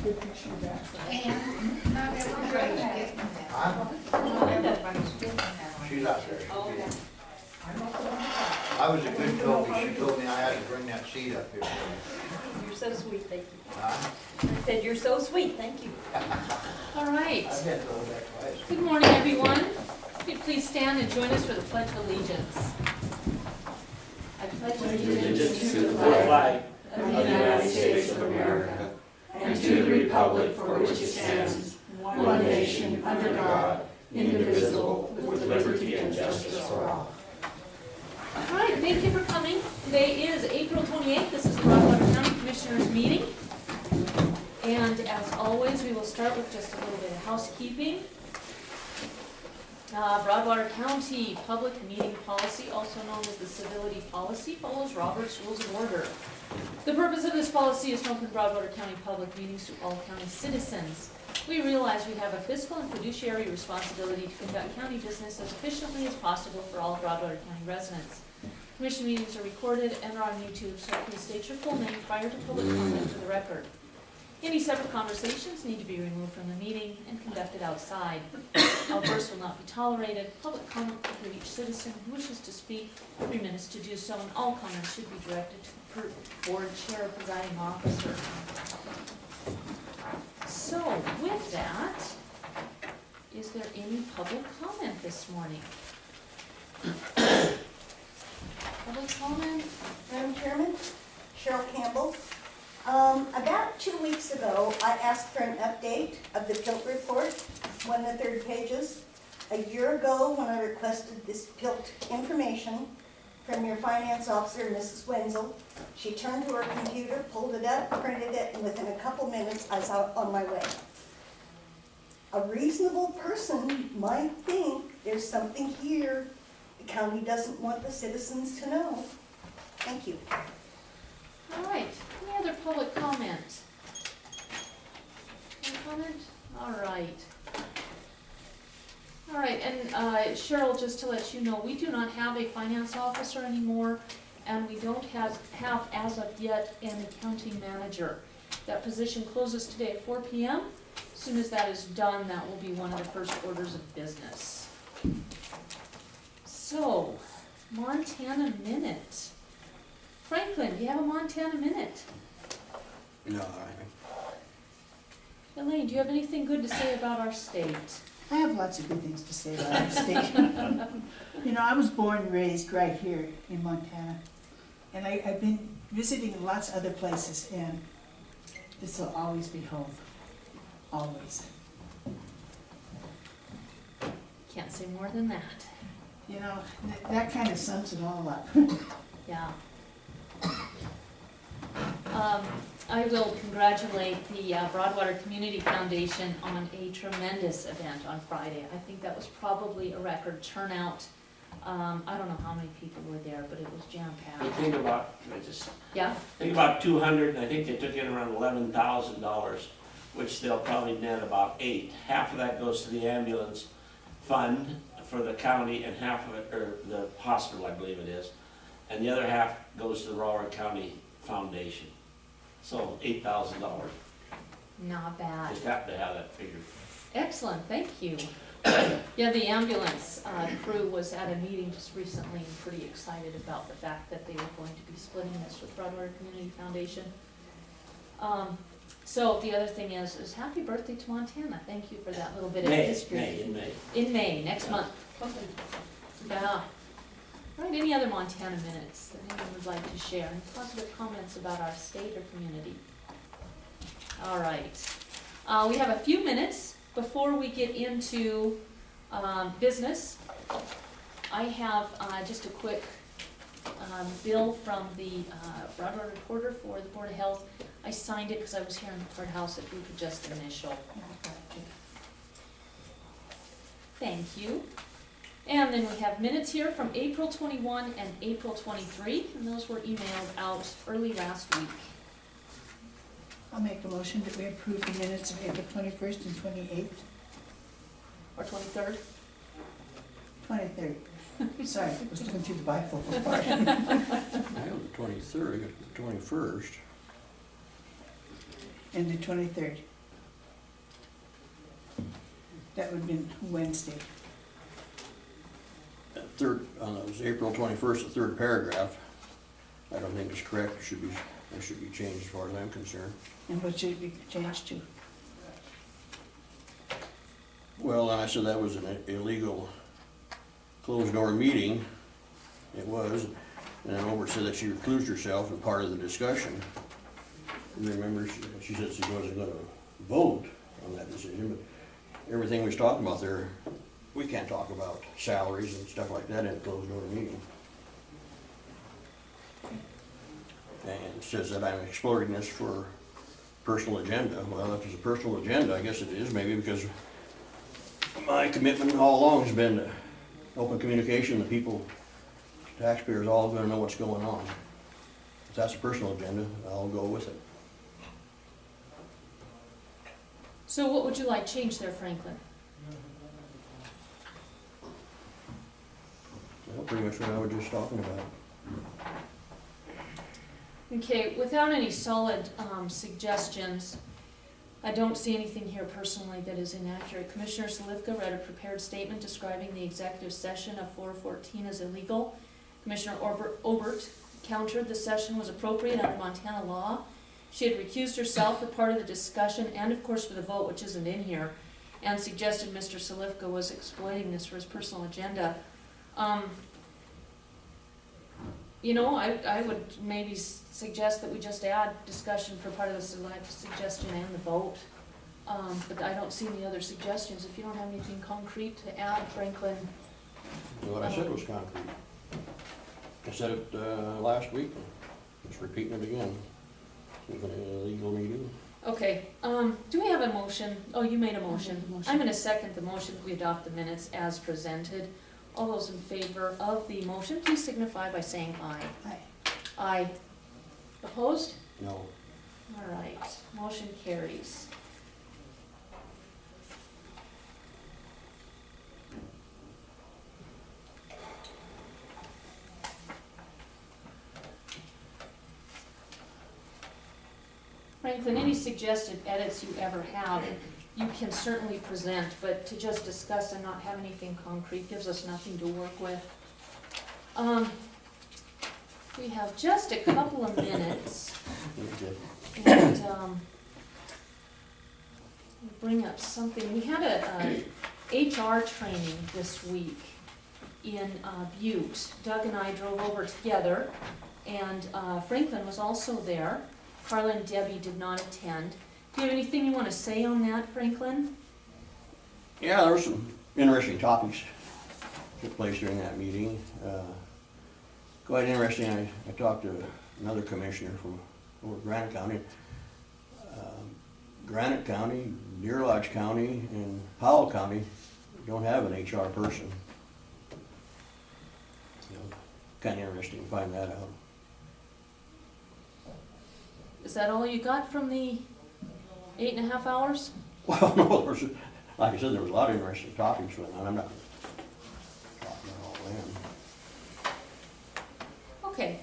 good picture back. And not everybody's getting that. Huh? Not everybody's getting that. She's out there. Oh, okay. I was a good Toby, she told me I had to bring that seat up here. You're so sweet, thank you. Huh? I said, you're so sweet, thank you. All right. I've been told that twice. Good morning, everyone. If you'd please stand and join us for the Pledge of Allegiance. I pledge allegiance to the flag of the United States of America and to the republic for which it stands, one nation, under God, indivisible, with liberty and justice for all. All right, thank you for coming. Today is April 28th. This is the Broadwater County Commissioners meeting. And as always, we will start with just a little bit of housekeeping. Broadwater County Public Meeting Policy, also known as the Civility Policy, follows Robert's Rules of Order. The purpose of this policy is to open Broadwater County public meetings to all county citizens. We realize we have a fiscal and fiduciary responsibility to conduct county business as efficiently as possible for all Broadwater County residents. Commission meetings are recorded and are on YouTube, so please state your full name prior to public comment for the record. Any separate conversations need to be removed from the meeting and conducted outside. Outbursts will not be tolerated. Public comment will give each citizen who wishes to speak 3 minutes to do so, and all comments should be directed to the board chair or presiding officer. So, with that, is there any public comment this morning? Public comment? Madam Chairman, Cheryl Campbell. About 2 weeks ago, I asked for an update of the PILT report, one of the third pages. A year ago, when I requested this PILT information from your finance officer, Mrs. Wenzel, she turned to her computer, pulled it up, printed it, and within a couple minutes, I was out on my way. A reasonable person might think there's something here the county doesn't want the citizens to know. Thank you. All right, any other public comment? Any comment? All right. All right, and Cheryl, just to let you know, we do not have a finance officer anymore, and we don't have as of yet an accounting manager. That position closes today at 4 p.m. As soon as that is done, that will be one of the first orders of business. So, Montana Minute. Franklin, do you have a Montana Minute? No, Elaine, do you have anything good to say about our state? I have lots of good things to say about our state. You know, I was born and raised right here in Montana. And I've been visiting lots of other places, and this will always be home. Always. Can't say more than that. You know, that kind of sums it all up. Yeah. I will congratulate the Broadwater Community Foundation on a tremendous event on Friday. I think that was probably a record turnout. I don't know how many people were there, but it was I jam-packed. think about, Yeah? think about 200, and I think they took in around $11,000, which they'll probably net about 8. Half of that goes to the ambulance fund for the county, and half of it, or the hospital, I believe it is, and the other half goes to the Broward County Foundation. So $8,000. Not bad. Just happened to have that figure. Excellent, thank you. Yeah, the ambulance crew was at a meeting just recently and pretty excited about the fact that they were going to be splitting this with Broadwater Community Foundation. So the other thing is happy birthday to Montana. Thank you for that little bit of history. In May. In May, next month. Yeah. All right, any other Montana minutes that anyone would like to share? Any positive comments about our state or community? All right. We have a few minutes before we get into business. I have just a quick bill from the Broadwater Reporter for the Board of Health. I signed it because I was here in the courthouse if we could just initial. Thank you. And then we have minutes here from April 21 and April 23, and those were emailed out early last week. I'll make a motion that we approve the minutes of April 21st and 28th, Or 23rd? 23rd. Sorry, I was looking through the bifocal part. I have the 23rd, I got the 21st. And the 23rd. That would've been Wednesday. That third, it was April 21st, the third paragraph. I don't think it's correct. It should be changed as far as I'm concerned. And what should it be changed to? Well, and I said that was an illegal closed-door meeting. It was. And then Obert said that she reclused herself in part of the discussion. You remember, she said she wasn't gonna vote on that decision, but everything we was talking about there, we can't talk about salaries and stuff like that in a closed-door meeting. And it says that I'm exploring this for personal agenda. Well, if it's a personal agenda, I guess it is, maybe because my commitment all along has been to open communication, the people, taxpayers, all gonna know what's going on. If that's a personal agenda, I'll go with it. So what would you like changed there, Franklin? Well, pretty much what I was just talking about. Okay, without any solid suggestions, I don't see anything here personally that is inaccurate. Commissioner Slivka read a prepared statement describing the executive session of 4:14 as illegal. Commissioner Obert countered the session was appropriate under Montana law. She had recused herself for part of the discussion and of course for the vote, which isn't in here, and suggested Mr. Slivka was exploiting this for his personal agenda. You know, I would maybe suggest that we just add discussion for part of the suggestion and the vote. But I don't see any other suggestions. If you don't have anything concrete to add, Franklin. What I said was concrete. I said it last week, just repeating it again. It was an illegal meeting. Okay, do we have a motion? Oh, you made a motion. I'm gonna second the motion that we adopt the minutes as presented. All those in favor of the motion, please signify by saying aye. Aye. Aye. Opposed? No. All right, motion carries. Franklin, any suggested edits you ever have, you can certainly present, but to just discuss and not have anything concrete gives us nothing to work with. We have just a couple of minutes, and bring up something. We had a HR training this week in Butte. Doug and I drove over together, and Franklin was also there. Carla and Debbie did not attend. Do you have anything you want to say on that, Franklin? Yeah, there were some interesting topics took place during that meeting. Quite interesting. I talked to another commissioner from over Granite County. Granite County, Deer Lodge County, and Powell County don't have an HR person. Kind of interesting to find that out. Is that all you got from the 8.5 hours? Well, no, there was, like I said, there was a lot of interesting topics going on. I'm not talking about all them. Okay.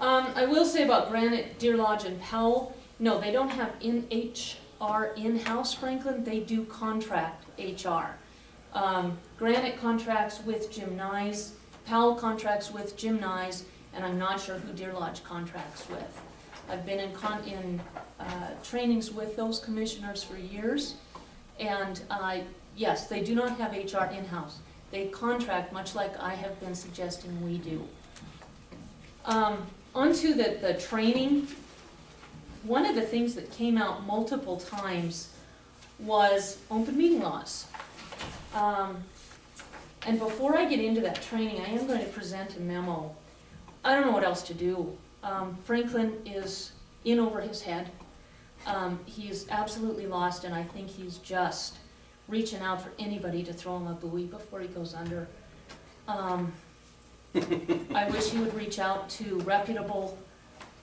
I will say about Granite, Deer Lodge, and Powell, no, they don't have HR in-house, Franklin. They do contract HR. Granite contracts with Jim Nyes, Powell contracts with Jim Nyes, and I'm not sure who Deer Lodge contracts with. I've been in trainings with those commissioners for years, and yes, they do not have HR in-house. They contract, much like I have been suggesting we do. Onto the training, one of the things that came out multiple times was open meeting laws. And before I get into that training, I am going to present a memo. I don't know what else to do. Franklin is in over his head. He is absolutely lost, and I think he's just reaching out for anybody to throw him a buoy before he goes under. I wish he would reach out to reputable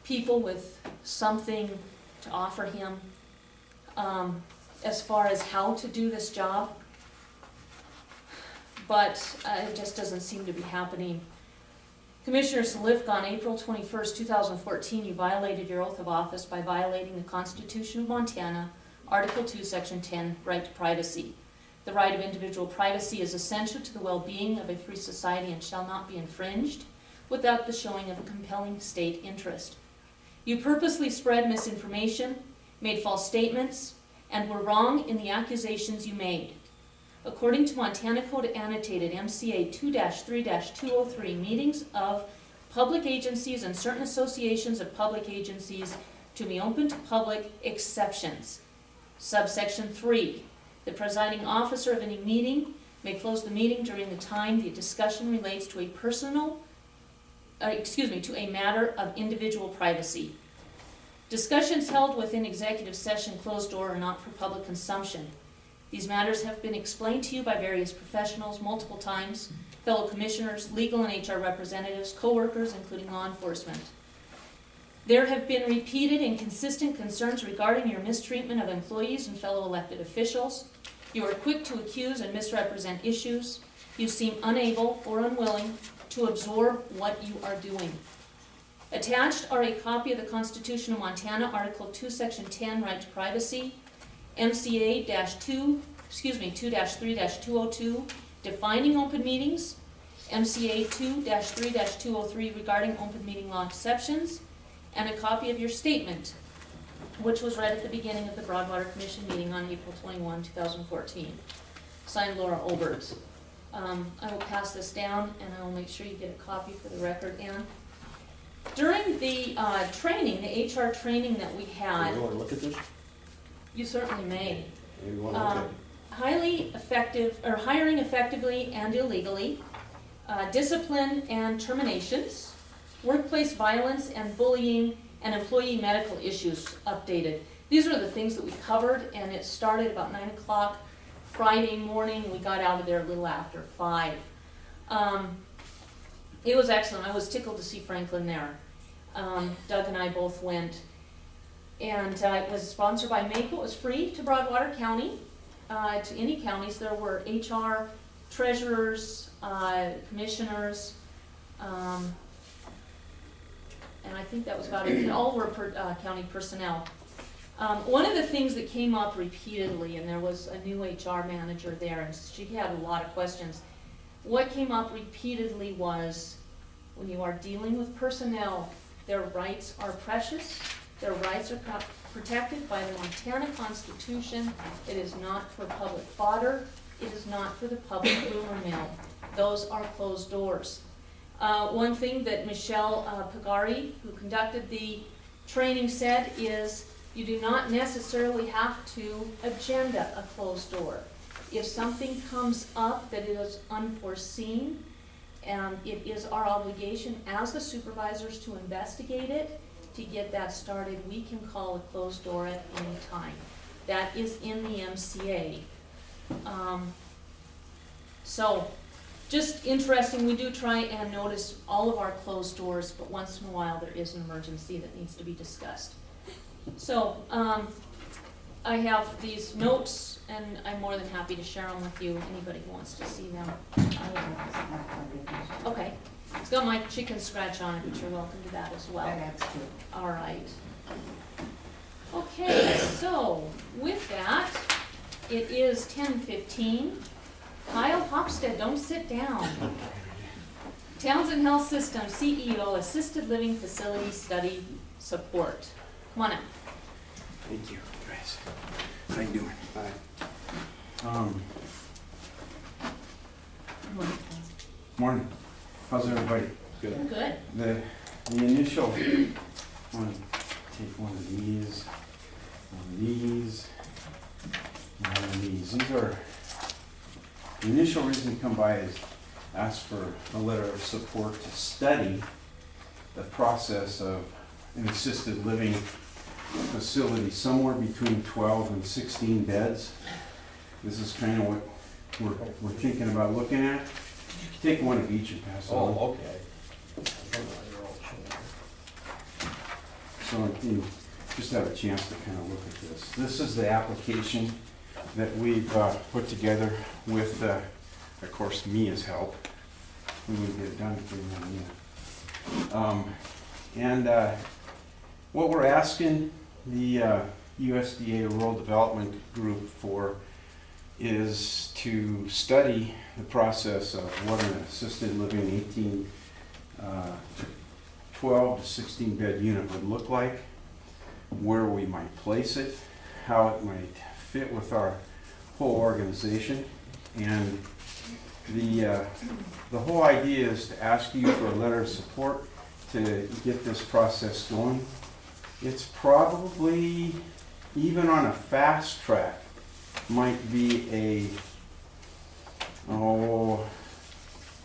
people with something to offer him as far as how to do this job. But it just doesn't seem to be happening. Commissioner Slivka, on April 21st, 2014, you violated your oath of office by violating the Constitution of Montana, Article 2, Section 10, right to privacy. The right of individual privacy is essential to the well-being of a free society and shall not be infringed without the showing of a compelling state interest. You purposely spread misinformation, made false statements, and were wrong in the accusations you made. According to Montana Code Annotated MCA 2-3-203, meetings of public agencies and certain associations of public agencies to be open to public exceptions. Subsection 3, the presiding officer of any meeting may close the meeting during the time the discussion relates to to a matter of individual privacy. Discussions held within executive session closed door are not for public consumption. These matters have been explained to you by various professionals multiple times, fellow commissioners, legal and HR representatives, co-workers, including law enforcement. There have been repeated and consistent concerns regarding your mistreatment of employees and fellow elected officials. You are quick to accuse and misrepresent issues. You seem unable or unwilling to absorb what you are doing. Attached are a copy of the Constitution of Montana, Article 2, Section 10, Right to Privacy, MCA 2-3-202, defining open meetings, MCA 2-3-203 regarding open meeting law exceptions, and a copy of your statement, which was read at the beginning of the Broadwater Commission meeting on April 21, 2014. Signed, Laura Olbert. I will pass this down, and I will make sure you get a copy for the record. And during the training, the HR training that we had, You wanna look at this? you certainly may. You wanna look at it? Highly effective, or hiring effectively and illegally, discipline and terminations, workplace violence and bullying, and employee medical issues updated. These are the things that we covered, and it started about 9 o'clock Friday morning. We got out of there a little after 5. It was excellent. I was tickled to see Franklin there. Doug and I both went. And it was sponsored by MAPO. It was free to Broadwater County, to any counties. There were HR, treasurers, commissioners, and I think that was about it. And all were county personnel. One of the things that came up repeatedly, and there was a new HR manager there, and she had a lot of questions. What came up repeatedly was, when you are dealing with personnel, their rights are precious. Their rights are protected by the Montana Constitution. It is not for public fodder. It is not for the public rumor mill. Those are closed doors. One thing that Michelle Pagari, who conducted the training, said is, you do not necessarily have to agenda a closed door. If something comes up that is unforeseen, and it is our obligation as the supervisors to investigate it, to get that started, we can call a closed door at any time. That is in the MCA. So, just interesting, we do try and notice all of our closed doors, but once in a while there is an emergency that needs to be discussed. So, I have these notes, and I'm more than happy to share them with you, anybody who wants to see them. Okay, it's got my chicken scratch on it, but you're welcome to that as well. That adds to it. All right. Okay, so with that, it is 10:15. Kyle Hopstead, don't sit down. Townsend Health System, CEO, Assisted Living Facility Study Support. Come on up. Thank you, guys. How you doing? Morning. How's everybody? Good. Good. The initial, want to take one of these, and one of these. These are, the initial reason to come by is ask for a letter of support to study the process of an assisted living facility, somewhere between 12 and 16 beds. This is kind of what we're thinking about looking at. Take one of each and pass it on. okay. So you just have a chance to kind of look at this. This is the application that we've put together with, of course, Mia's help. We would get it done for Mia. What we're asking the USDA Rural Development Group for is to study the process of what an assisted living 12 to 16 bed unit would look like, where we might place it, how it might fit with our whole organization. And the whole idea is to ask you for a letter of support to get this process going. It's probably, even on a fast track, might be a 2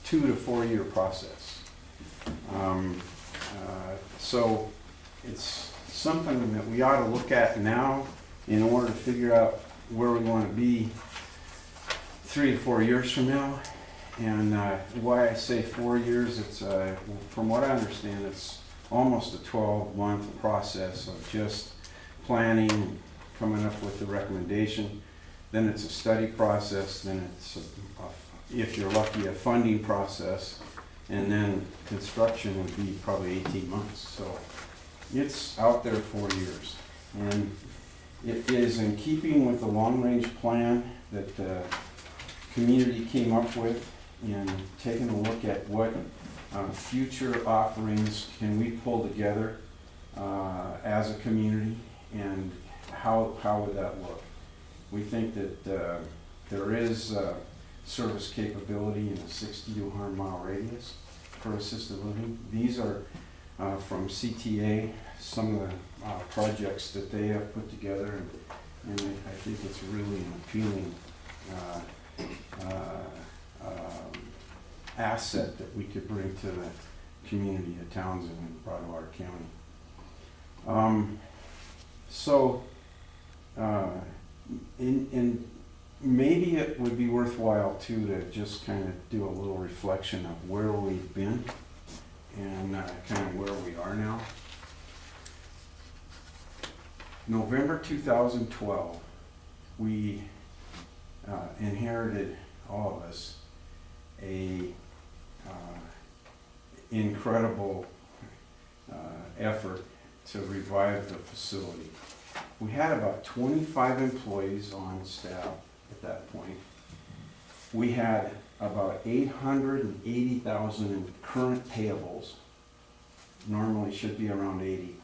to 4 year process. So it's something that we ought to look at now in order to figure out where we want to be 3 to 4 years from now. And why I say 4 years, it's from what I understand, it's almost a 12-month process of just planning, coming up with the recommendation. Then it's a study process, then it's, if you're lucky, a funding process, and then construction would be probably 18 months. So it's out there 4 years. And it is in keeping with the long-range plan that the community came up with, and taking a look at what future offerings can we pull together as a community, and how would that look. We think that there is service capability in a 60 to 100 mile radius for assisted living. These are from CTA, some of the projects that they have put together, and I think it's really an appealing asset that we could bring to the community of Townsend and Broadwater County. And maybe it would be worthwhile too to just kind of do a little reflection of where we've been and kind of where we are now. November 2012, we inherited, all of us, a incredible effort to revive the facility. We had about 25 employees on staff at that point. We had about 880,000 in current payables. Normally should be around 80.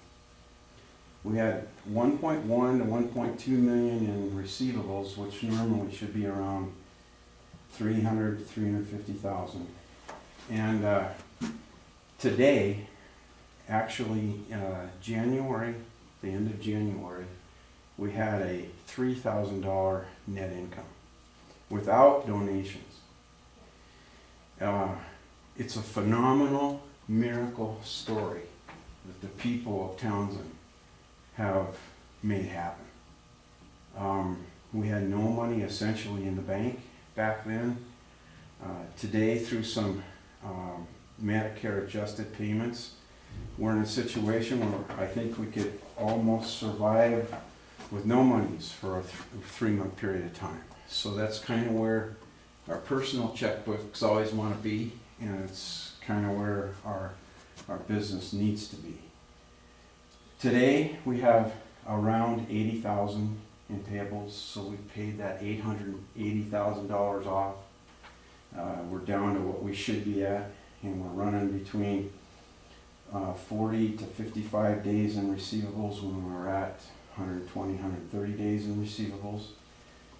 We had 1.1 to 1.2 million in receivables, which normally should be around 300 to 350,000. And today, actually, January, the end of January, we had a $3,000 net income without donations. It's a phenomenal miracle story that the people of Townsend have made happen. We had no money essentially in the bank back then. Today, through some Medicare adjusted payments, we're in a situation where I think we could almost survive with no monies for a 3-month period of time. So that's kind of where our personal checkbooks always want to be, and it's kind of where our business needs to be. Today, we have around 80,000 in payables, so we paid that $880,000 off. We're down to what we should be at, and we're running between 40 to 55 days in receivables when we're at 120, 130 days in receivables.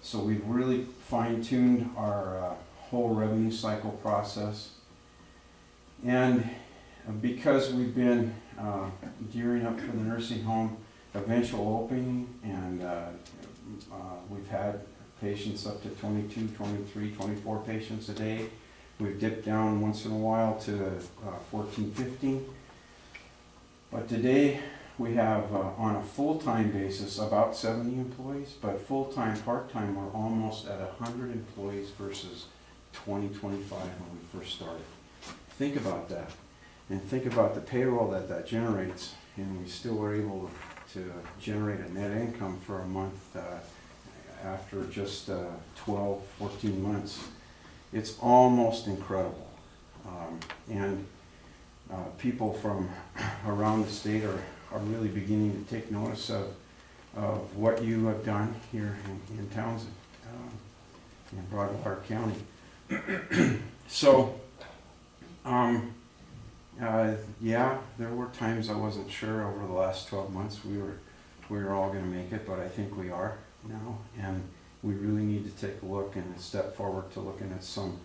So we've really fine-tuned our whole revenue cycle process. And because we've been gearing up for the nursing home eventual opening, and we've had patients up to 22, 23, 24 patients a day. We've dipped down once in a while to 14, 15. But today we have on a full-time basis about 70 employees, but full-time, part-time, we're almost at 100 employees versus 20, 25 when we first started. Think about that, and think about the payroll that generates, and we still were able to generate a net income for a month after just 12, 14 months. It's almost incredible. And people from around the state are really beginning to take notice of what you have done here in Townsend. in Broadwater County. So, yeah, there were times I wasn't sure over the last 12 months we were all gonna make it, but I think we are now. And we really need to take a look and step forward to looking at some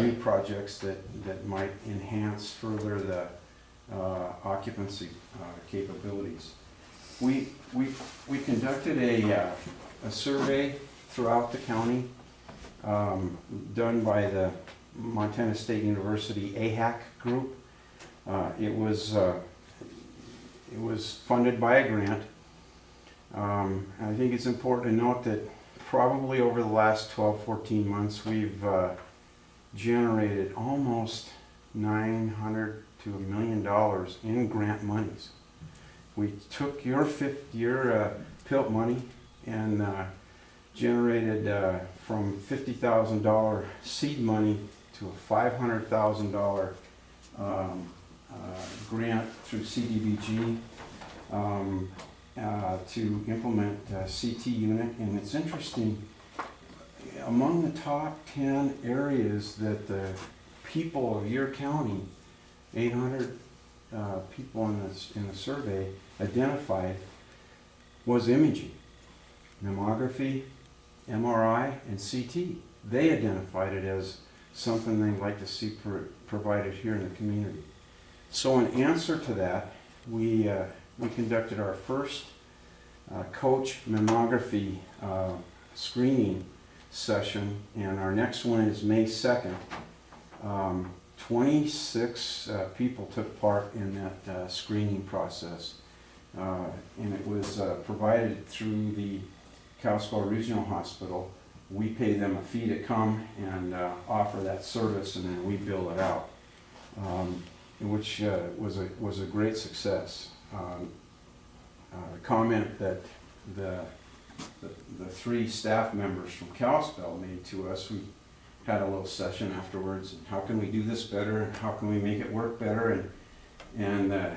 new projects that might enhance further the occupancy capabilities. We conducted a survey throughout the county, done by the Montana State University AHAC group. It was funded by a grant. I think it's important to note that probably over the last 12, 14 months, we've generated almost $900 to $1 million in grant monies. We took your PILT money and generated from $50,000 seed money to a $500,000 grant through CDBG to implement CT unit. And it's interesting, among the top 10 areas that the people of your county, 800 people in the survey identified, was imaging, mammography, MRI, and CT. They identified it as something they'd like to see provided here in the community. So in answer to that, we conducted our first coach mammography screening session, and our next one is May 2nd. 26 people took part in that screening process, and it was provided through the Kalispell Regional Hospital. We pay them a fee to come and offer that service, and then we bill it out, which was a great success. A comment that the 3 staff members from Kalispell made to us, we had a little session afterwards, and how can we do this better, and how can we make it work better, and the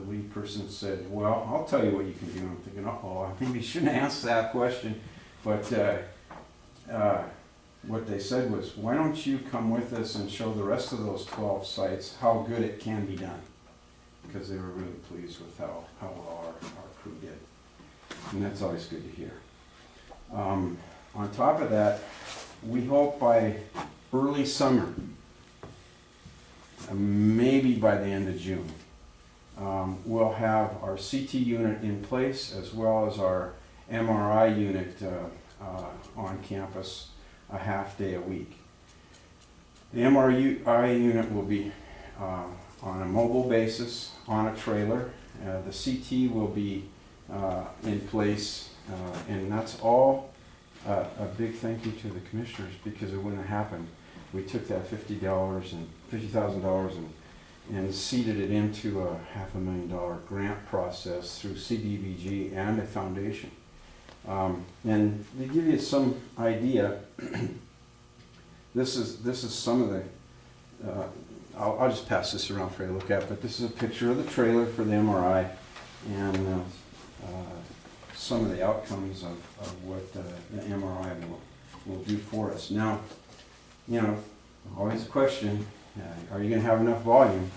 lead person said, well, I'll tell you what you can do. I'm thinking, oh, I maybe shouldn't answer that question, but what they said was, why don't you come with us and show the rest of those 12 sites how good it can be done, because they were really pleased with how well our crew did, and that's always good to hear. On top of that, we hope by early summer, maybe by the end of June, we'll have our CT unit in place, as well as our MRI unit on campus a half day a week. The MRI unit will be on a mobile basis, on a trailer. The CT will be in place, and that's all a big thank you to the commissioners, because it wouldn't have happened. We took that $50,000 and seeded it into a $500,000 grant process through CDBG and a foundation. And to give you some idea, this is some of the, I'll just pass this around for you to look at, but this is a picture of the trailer for the MRI, and some of the outcomes of what the MRI will do for us. Now, you know, always a question, are you going to have enough volume?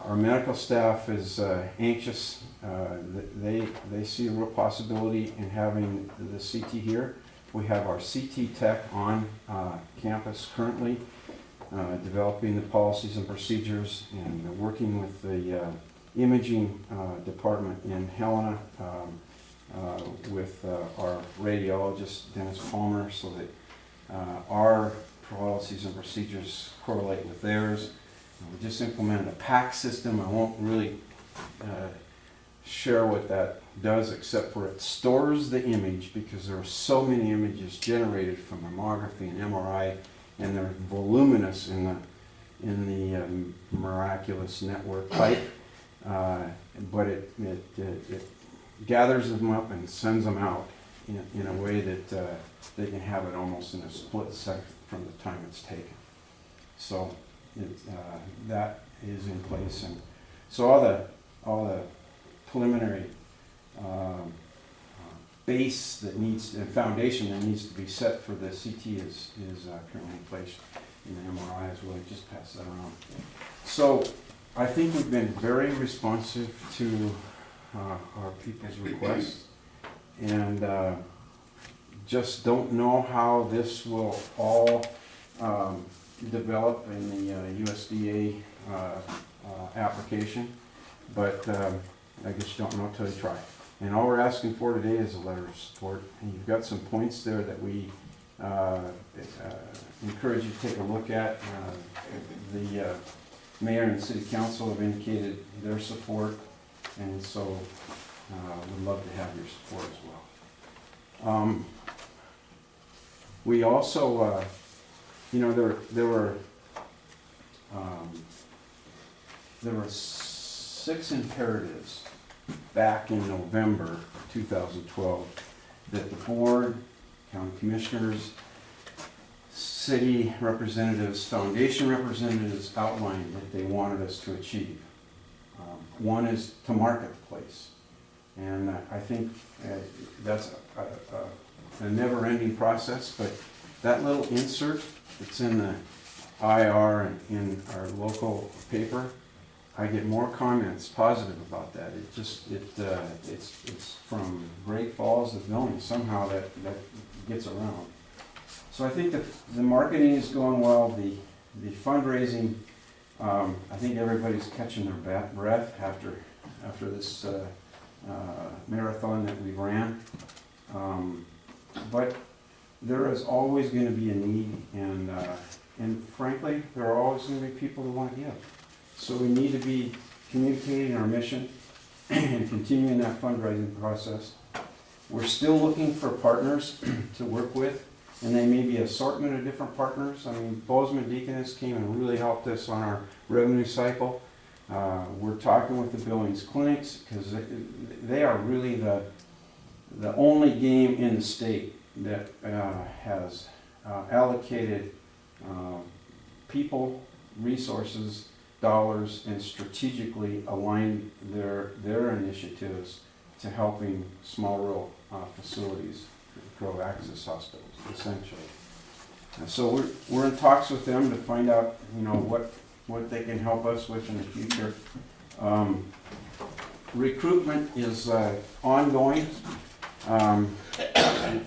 Our medical staff is anxious. They see a real possibility in having the CT here. We have our CT tech on campus currently, developing the policies and procedures, and working with the imaging department in Helena, with our radiologist, Dennis Palmer, so that our policies and procedures correlate with theirs. We just implemented a PAC system. I won't really share what that does, except for it stores the image, because there are so many images generated from mammography and MRI, and they're voluminous in the miraculous network pipe. But it gathers them up and sends them out in a way that they can have it almost in a split second from the time it's taken. So that is in place, and so all the preliminary base that needs, a foundation that needs to be set for the CT is currently placed in the MRI as well. Just pass that around. So I think we've been very responsive to our people's requests, and just don't know how this will all develop in the USDA application, but I guess you don't know until you try. And all we're asking for today is a letter of support, and you've got some points there that we encourage you to take a look at. The mayor and city council have indicated their support, and so we'd love to have your support as well. We also, there were 6 imperatives back in November 2012 that the board, county commissioners, city representatives, foundation representatives outlined that they wanted us to achieve. One is to market the place. And I think that's a never-ending process, but that little insert that's in the IR and in our local paper, I get more comments positive about that. It's from Great Falls to Billings, somehow that gets around. So I think the marketing is going well, the fundraising, I think everybody's catching their breath after this marathon that we ran. But there is always going to be a need, and frankly, there are always going to be people who want to give. So we need to be communicating our mission and continuing that fundraising process. We're still looking for partners to work with, and they may be assortment of different partners. I mean, Bozeman Deaconess came and really helped us on our revenue cycle. We're talking with the Billings clinics because they are really the only game in the state that has allocated people, resources, dollars, and strategically aligned their initiatives to helping small rural facilities grow access hospitals, essentially. And so we're in talks with them to find out, what they can help us with in the future. Recruitment is ongoing.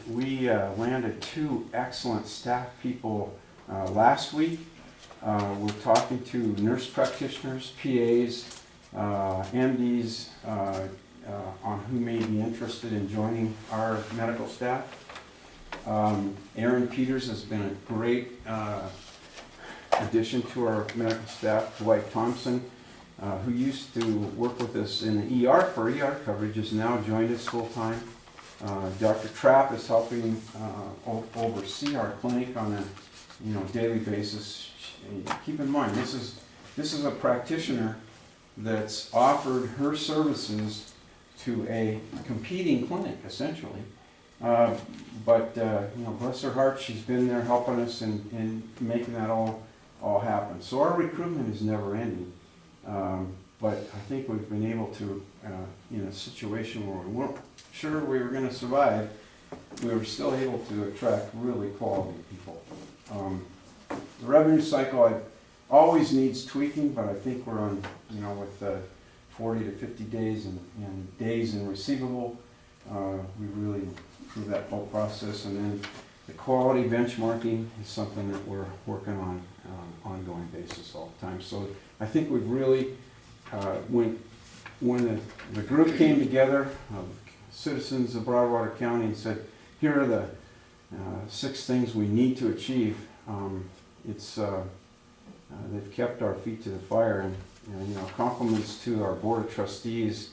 We landed 2 excellent staff people last week. We're talking to nurse practitioners, PAs, MDs on who may be interested in joining our medical staff. Aaron Peters has been a great addition to our medical staff. Dwight Thompson, who used to work with us in the ER for ER coverage, has now joined us full time. Dr. Trapp is helping oversee our clinic on a daily basis. Keep in mind, this is a practitioner that's offered her services to a competing clinic, essentially. But bless her heart, she's been there helping us in making that all happen. So our recruitment is never ending. But I think we've been able to, in a situation where we weren't sure we were going to survive, we were still able to attract really quality people. The revenue cycle always needs tweaking, but I think we're on, with 40 to 50 days and days in receivable, we really improved that whole process. And then the quality benchmarking is something that we're working on an ongoing basis all the time. So I think we've really, when the group came together of citizens of Broadwater County and said, here are the 6 things we need to achieve, they've kept our feet to the fire, and compliments to our board of trustees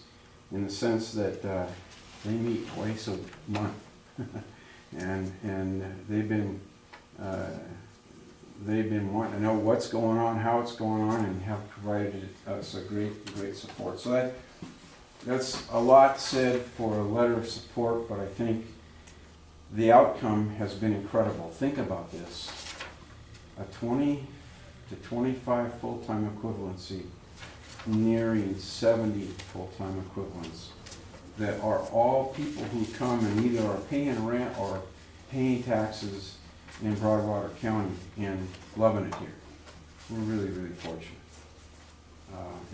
in the sense that they meet twice a month, and they've been wanting to know what's going on, how it's going on, and have provided us a great support. So that's a lot said for a letter of support, but I think the outcome has been incredible. Think about this. A 20 to 25 full-time equivalency, nearing 70 full-time equivalents. that are all people who come and either are paying rent or paying taxes in Broadwater County and loving it here. We're really, really fortunate.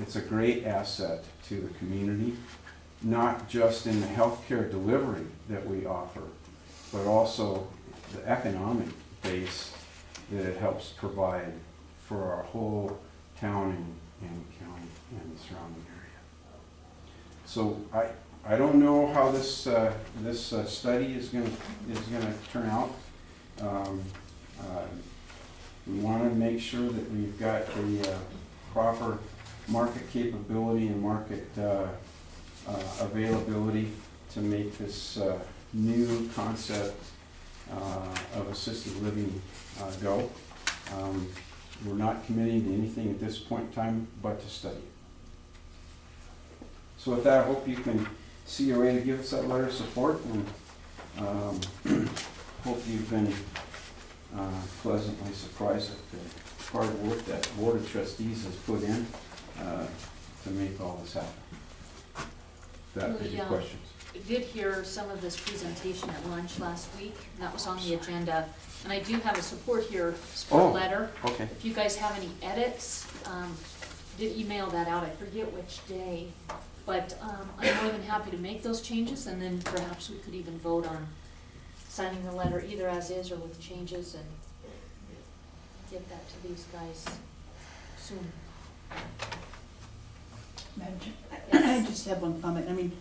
It's a great asset to the community, not just in the healthcare delivery that we offer, but also the economic base that it helps provide for our whole town and county and the surrounding area. So I don't know how this study is gonna turn out. We wanna make sure that we've got the proper market capability and market availability to make this new concept of assisted living go. We're not committing to anything at this point in time but to study it. So with that, I hope you can see your way to give us that letter of support, and hope you've been pleasantly surprised at the hard work that Board of Trustees has put in to make all this happen. That is your questions. I did hear some of this presentation at lunch last week, and that was on the agenda. And I do have a support letter. Okay. If you guys have any edits, did email that out, I forget which day. But I'm more than happy to make those changes, and then perhaps we could even vote on signing the letter either as is or with changes, and get that to these guys soon. Madam Chair, Yes. I just have one comment. I mean,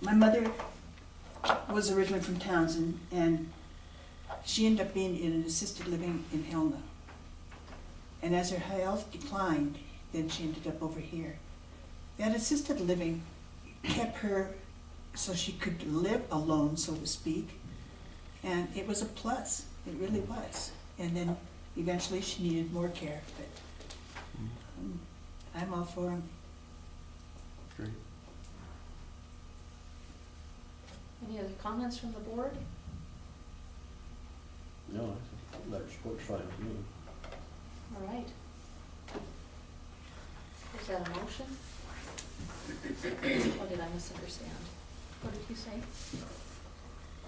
my mother was originally from Townsend, and she ended up being in an assisted living in Helena. And as her health declined, then she ended up over here. That assisted living kept her so she could live alone, so to speak, and it was a plus. It really was. And then eventually she needed more care, but I'm all for them. Great. Any other comments from the board? No, I think letter of support's fine with me. All right. Is that a motion? Or did I misunderstand? What did you say?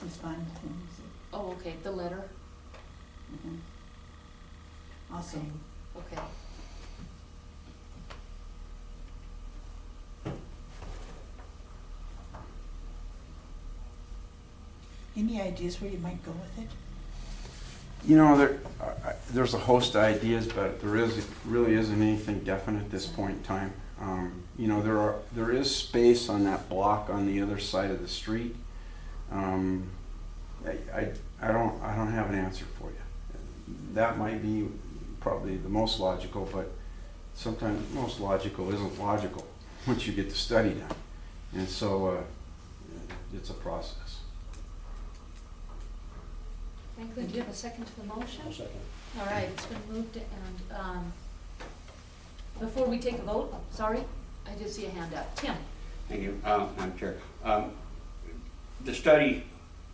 It's fine. Oh, okay, the letter. Also, Okay. any ideas where you might go with it? You know, there's a host of ideas, but really isn't anything definite at this point in time. You know, there is space on that block on the other side of the street. I don't have an answer for you. That might be probably the most logical, but sometimes most logical isn't logical once you get the study done. And so it's a process. Franklin, do you have a second to the motion? I'll second. All right, it's been moved, and before we take a vote, sorry, I did see a hand up. Tim? Thank you, Madam Chair. The study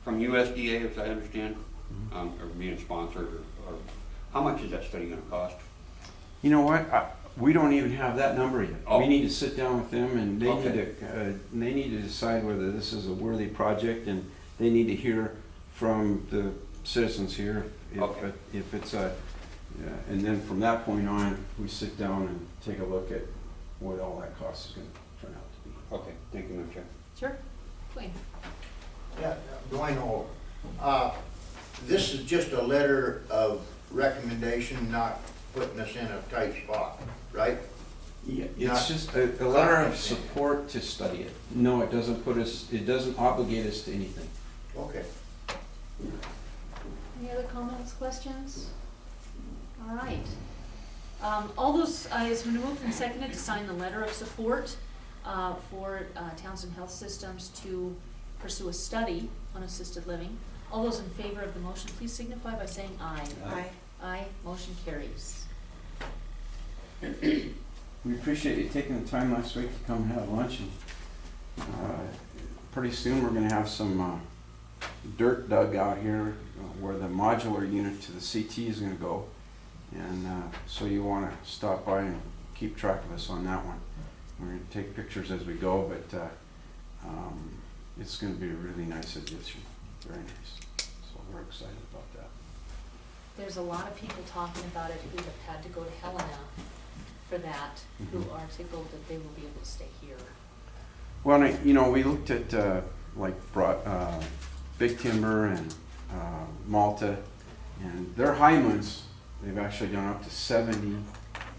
from USDA, as I understand, or being sponsored, or how much is that study gonna cost? You know what? We don't even have that number yet. Oh. We need to sit down with them, and Okay. they need to decide whether this is a worthy project, and they need to hear from the citizens here Okay. if it's a, and then from that point on, we sit down and take a look at what all that cost is gonna turn out to be. Okay, thank you, Madam Chair. Sure. Dwayne? Yeah, Dwayne, this is just a letter of recommendation, not putting us in a tight spot, right? Yeah, Not- it's just a letter of support to study it. No, it doesn't obligate us to anything. Okay. Any other comments, questions? All right. All those, it's been moved and seconded to sign the letter of support for Townsend Health Systems to pursue a study on assisted living. All those in favor of the motion, please signify by saying aye. Aye. Aye, motion carries. We appreciate you taking the time last week to come and have lunch. And pretty soon, we're gonna have some dirt dug out here where the modular unit to the CT is gonna go. And so you wanna stop by and keep track of us on that one. We're gonna take pictures as we go, but it's gonna be a really nice addition, very nice. So we're excited about that. There's a lot of people talking about it who have had to go to Helena for that, who Mhm. are tickled that they will be able to stay here. Well, you know, we looked at, Big Timber and, Malta, and their high months, they've actually gone up to 70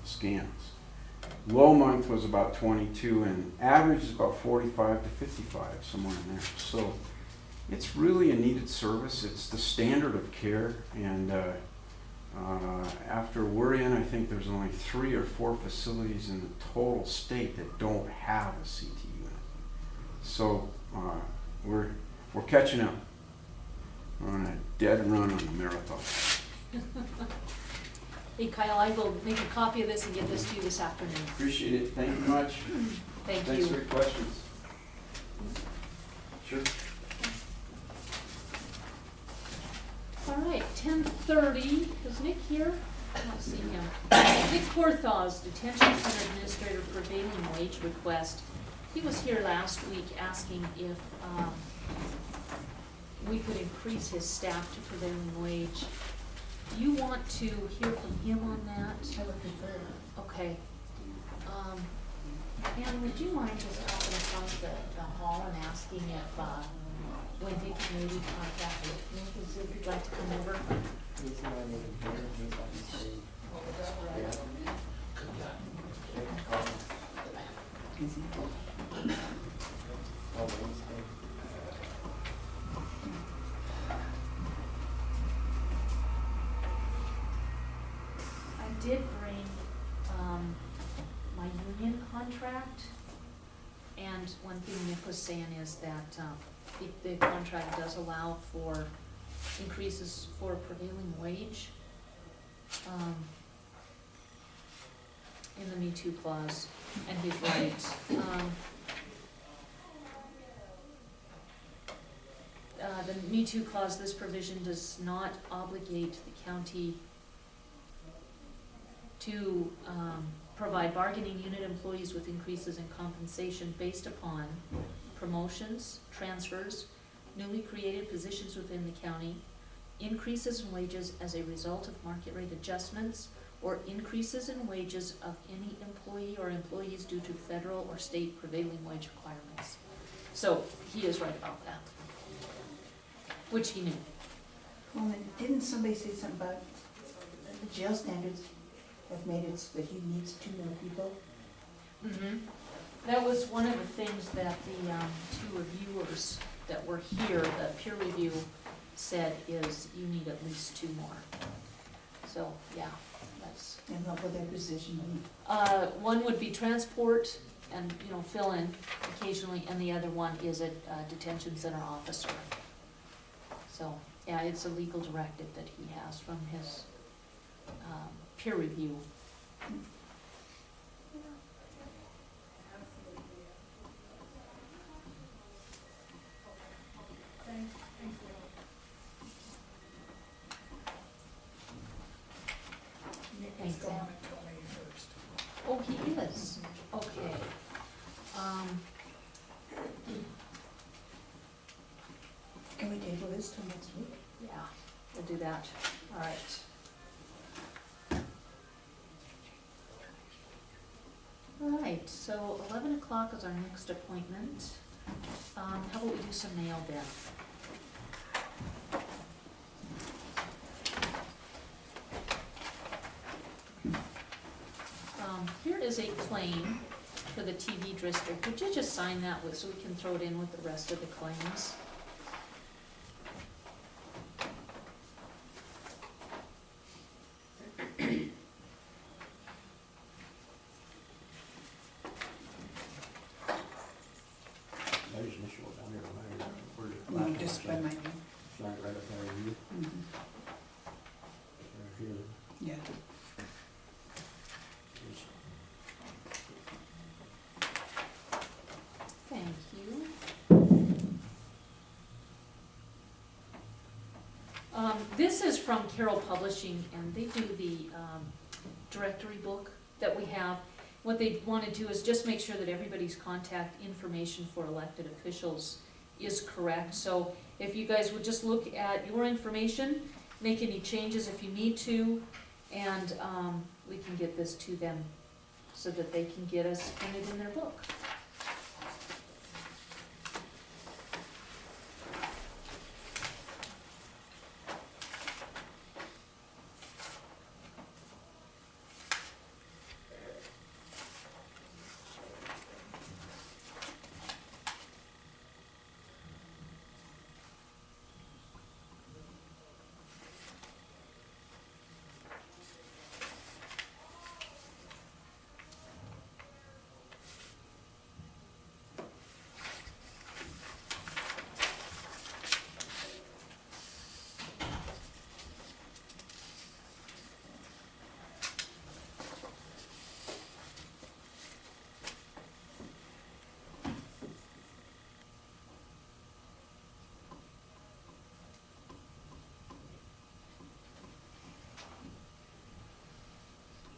scans. Low month was about 22, and average is about 45 to 55, somewhere in there. So it's really a needed service. It's the standard of care, and after we're in, I think there's only 3 or 4 facilities in the total state that don't have a CT unit. So we're catching up. We're on a dead run on the marathon. Hey Kyle, I will make a copy of this and get this to you this afternoon. Appreciate it. Thank you much. Thank Thanks for you. your questions. Sure. All right, 10:30, is Nick here? I don't see him. Nick Porthos, Detention Center Administrator, prevailing wage request. He was here last week asking if we could increase his staff to prevailing wage. Do you want to hear from him on that? I would prefer. Okay. Ann, would you mind just talking across the hall and asking if, when he can maybe contact me, if you'd like to come over? I did bring, my union contract, and one thing Nick was saying is that, the contract does allow for increases for prevailing wage, in the Me Too clause, and he's right. The Me Too clause, this provision does not obligate the county to, provide bargaining unit employees with increases in compensation based upon promotions, transfers, newly created positions within the county, increases in wages as a result of market rate adjustments, or increases in wages of any employee or employees due to federal or state prevailing wage requirements. So he is right about that, which he knew. Well, then didn't somebody say something about the jail standards have made it so that he needs 2 more people? That was one of the things that the 2 reviewers that were here, the peer review, said is you need at least 2 more. So, yeah, that's. And what would their position be? One would be transport and, fill in occasionally, and the other one is a detention center officer. So, yeah, it's a legal directive that he has from his peer review. Nick's going to tell me first. Oh, he is, okay. Can we table this till next week? Yeah, we'll do that, all right. All right, so 11 o'clock is our next appointment. How about we do some mail then? Here is a claim for the TV district. Would you just sign that so we can throw it in with the rest of the claims? I just initial it down here, where's it? No, just by my name. Sign it right up there, you, Mhm. right here. Yeah. Thank you. This is from Carroll Publishing, and they do the directory book that we have. What they want to do is just make sure that everybody's contact information for elected officials is correct. So if you guys would just look at your information, make any changes if you need to, and we can get this to them so that they can get us printed in their book.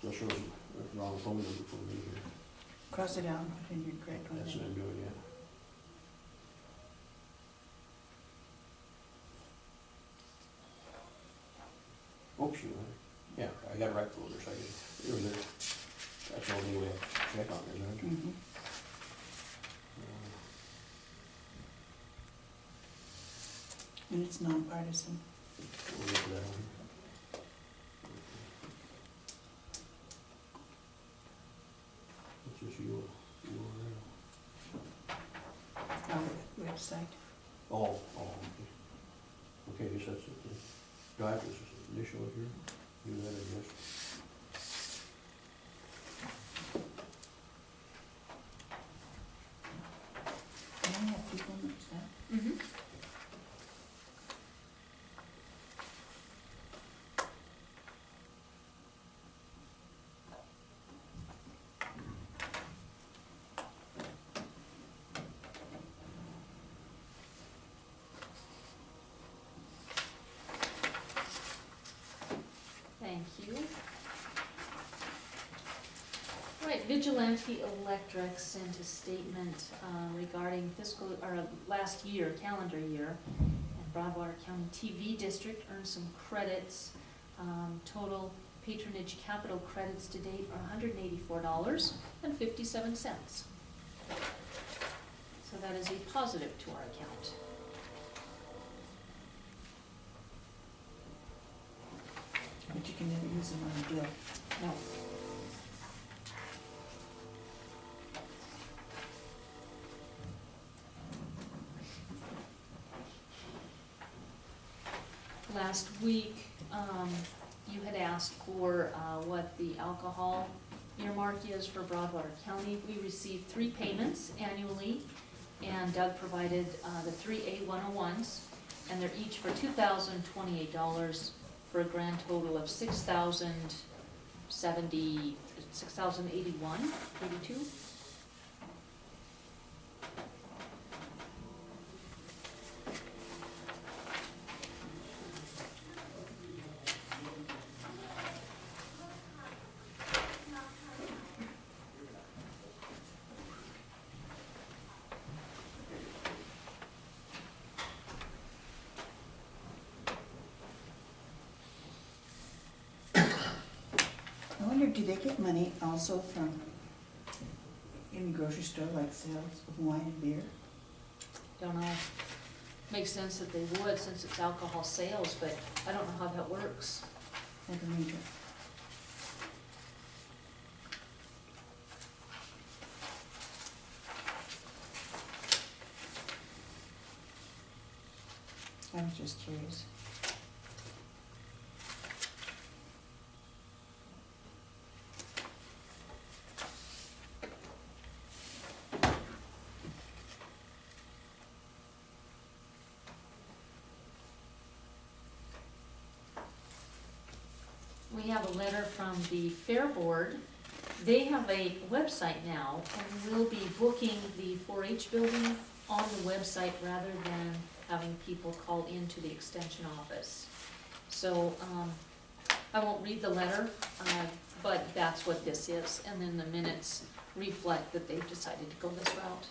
That shows the wrong phone number for me here. Cross it out and put in your correct one. That's what I'm doing, yeah. Oops, you know, yeah, I got it right folder, so I did, it was there. That's the only thing we have to check on, isn't it? Mhm. And it's nonpartisan. We'll get to that one. What's this URL? Our website. Oh, okay. Okay, I guess that's it. then. Do I have this initial here? Do that, I guess. Can I have people notes that? Mm-hmm. Thank you. Right, Vigilante Electric sent a statement regarding fiscal, or last year, calendar year, and Broadwater County TV District earned some credits. Total patronage capital credits to date are $184.57. So that is a positive to our account. But you can never use them on a bill. No. Last week, you had asked for what the alcohol earmark is for Broadwater County. We received 3 payments annually, and Doug provided the 3 A101s, and they're each for $2,028 for a grand total of $6,081.82. I wonder, do they get money also from, in the grocery store, like sales of wine and beer? Don't know. Makes sense that they would since it's alcohol sales, but I don't know how that works. Like a major? I was just curious. We have a letter from the Fair Board. They have a website now, and we'll be booking the 4-H building on the website rather than having people call into the extension office. So, I won't read the letter, but that's what this is, and then the minutes reflect that they've decided to go this route.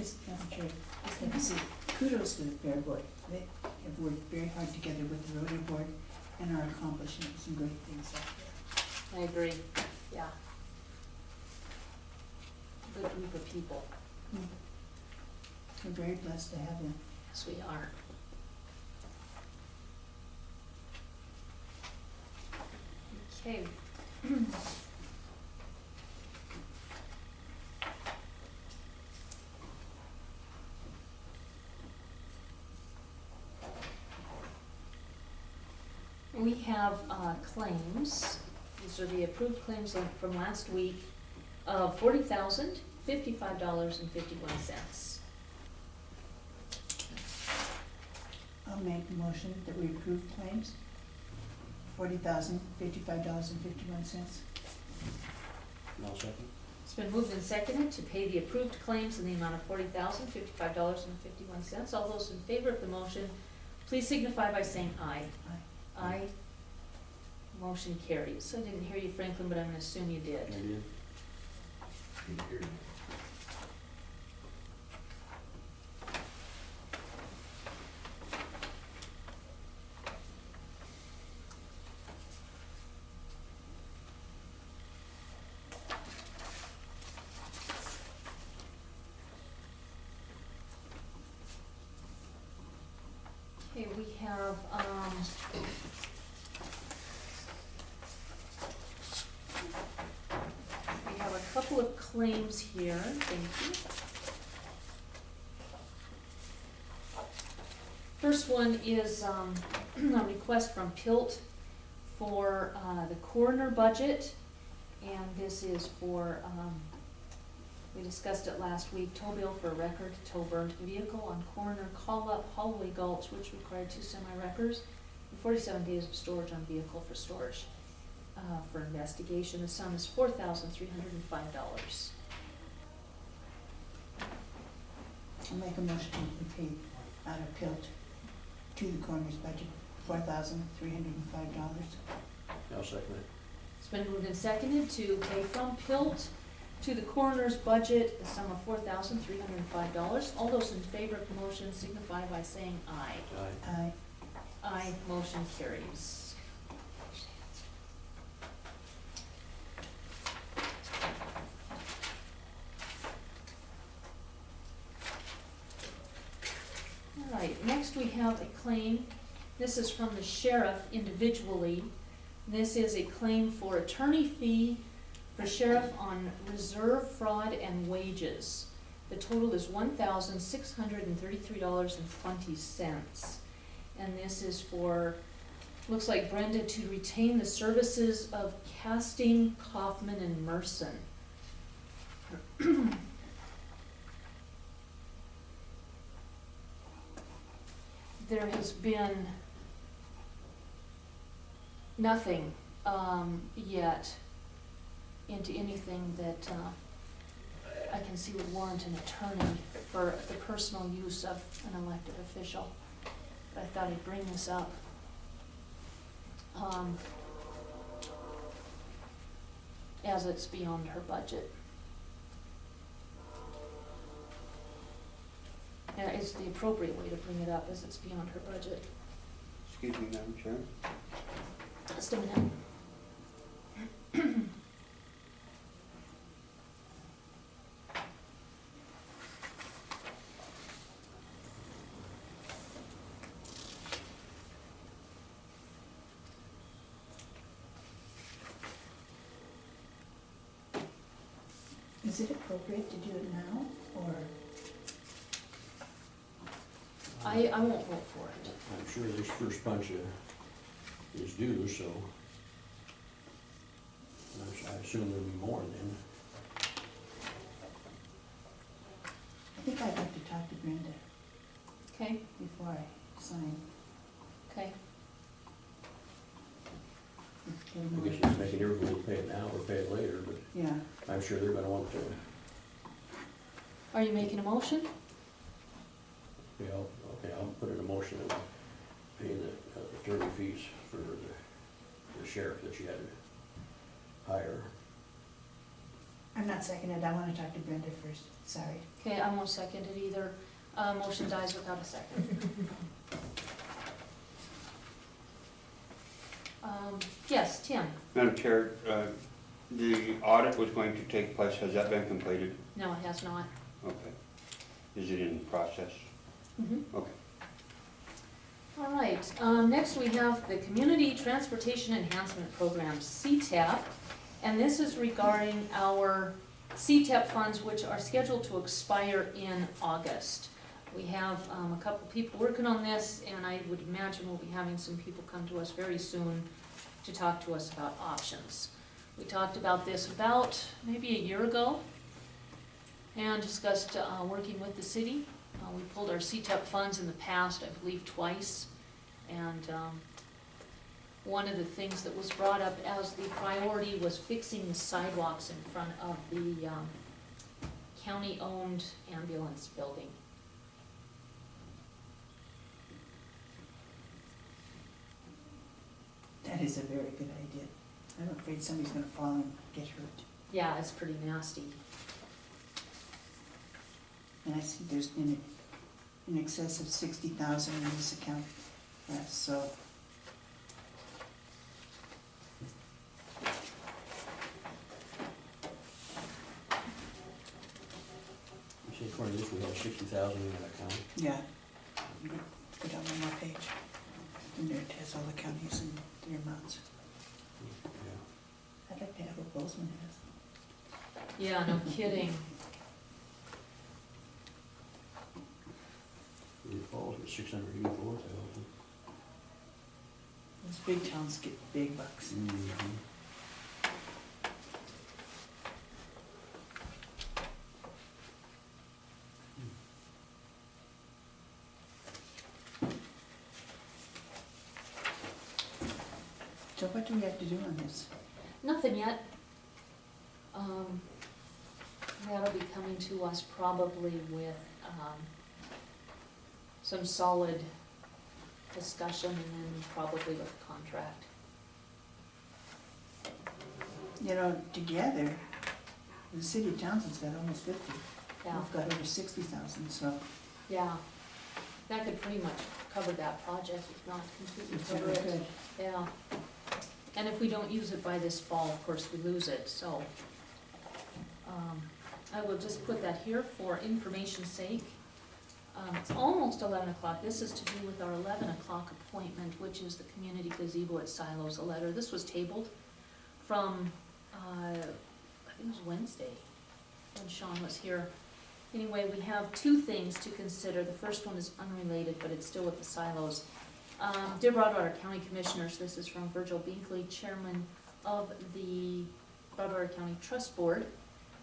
just, Madam Chair, just have to say, kudos to the Fair Board. They have worked very hard together with the Rotary Board and are accomplishing some great things out there. I agree, yeah. Good group of people, We're very blessed to have them. yes, we are. Okay. We have claims. These are the approved claims from last week of $40,055.51. I'll make a motion that we approve claims, $40,055.51. I'll second. It's been moved and seconded to pay the approved claims in the amount of $40,055.51. All those in favor of the motion, please signify by saying aye. Aye. Motion carries. I didn't hear you, Franklin, but I'm gonna assume you did. I did. Okay, we have, we have a couple of claims here, thank you. First one is, a request from Pilt for, the coroner budget, and this is for, we discussed it last week, tow bill for a record tow burnt vehicle on coroner call-up Holloway Gulch, which required 2 semi-wreckers and 47 days of storage on vehicle for storage, for investigation. The sum is $4,305. I'll make a motion to pay out of Pilt to the coroner's budget, $4,305. I'll second it. It's been moved and seconded to pay from Pilt to the coroner's budget, the sum of $4,305. All those in favor of the motion signify by saying aye. Aye. Aye. Aye, motion carries. All right, next we have a claim. This is from the sheriff individually. This is a claim for attorney fee for sheriff on reserve fraud and wages. The total is $1,633.20. And this is for, looks like Brenda to retain the services of Casting, Kaufman, and Merson. There has been nothing yet into anything that I can see would warrant an attorney for the personal use of an elected official. But I thought I'd bring this up. As it's beyond her budget. And it's the appropriate way to bring it up, as it's beyond her budget. Excuse me, Madam Chair. Just a minute. Is it appropriate to do it now, or? I won't vote for it. I'm sure this first bunch is due, so I assume there'll be more then. I think I'd like to talk to Brenda Okay, before I sign. okay. I guess it's making everybody pay it now or pay it later, but Yeah, I'm sure they're gonna want to. Are you making a motion? Okay, I'll put in a motion and pay the attorney fees for the sheriff that she had to hire. I'm not seconding it, I wanna talk to Brenda first, sorry. Okay, I won't second it either. Motion dies without a second. Yes, Tim? Madam Chair, the audit was going to take place, has that been completed? No, it has not. Okay. Is it in process? Okay. All right, next we have the Community Transportation Enhancement Program, CTAP. And this is regarding our CTAP funds, which are scheduled to expire in August. We have a couple people working on this, and I would imagine we'll be having some people come to us very soon to talk to us about options. We talked about this about maybe a year ago and discussed working with the city. We pulled our CTEP funds in the past, I believe twice, and one of the things that was brought up as the priority was fixing the sidewalks in front of the county-owned ambulance building. That is a very good idea. I'm afraid somebody's gonna fall and get hurt. Yeah, it's pretty nasty. And I see there's in excess of 60,000 in this account, so. You say according to this, we have 60,000 in that account. Yeah. Go down one more page. And there it has all the counties and their amounts. Yeah. I'd like to have what Bozeman has. Yeah, no kidding. It falls at 684,000. Those big towns get big bucks. Mm-hmm. So what do we have to do on this? Nothing yet. That'll be coming to us probably with, some solid discussion and then probably with a contract. You know, together, the city of Townsend's got almost 50. Yeah, We've got over 60,000, so yeah. That could pretty much cover that project, if not completely it's cover really it. good. Yeah. And if we don't use it by this fall, of course, we lose it, so. I will just put that here for information's sake. It's almost 11 o'clock. This is to do with our 11 o'clock appointment, which is the community gazebo at Silos, a letter. This was tabled from, I think it was Wednesday, when Sean was here. Anyway, we have two things to consider. The first one is unrelated, but it's still with the Silos. Dear Broadwater County Commissioners, this is from Virgil Binkley, Chairman of the Broadwater County Trust Board.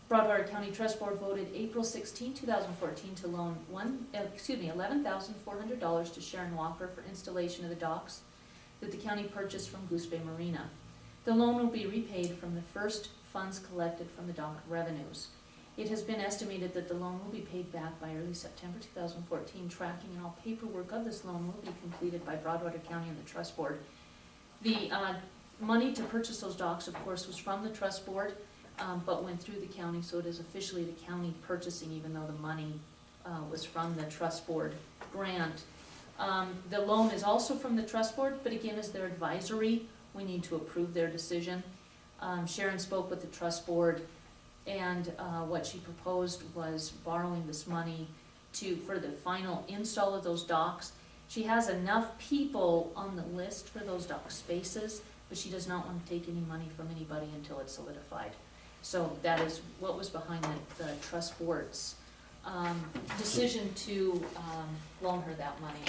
Broadwater County Trust Board voted April 16, 2014 to loan $11,400 to Sharon Walker for installation of the docks that the county purchased from Goose Bay Marina. The loan will be repaid from the first funds collected from the dock revenues. It has been estimated that the loan will be paid back by early September 2014. Tracking and all paperwork of this loan will be completed by Broadwater County and the Trust Board. The money to purchase those docks, of course, was from the Trust Board, but went through the county, so it is officially the county purchasing, even though the money was from the Trust Board grant. The loan is also from the Trust Board, but again, as their advisory, we need to approve their decision. Sharon spoke with the Trust Board, and what she proposed was borrowing this money for the final install of those docks. She has enough people on the list for those dock spaces, but she does not want to take any money from anybody until it's solidified. So that is what was behind the Trust Board's decision to loan her that money.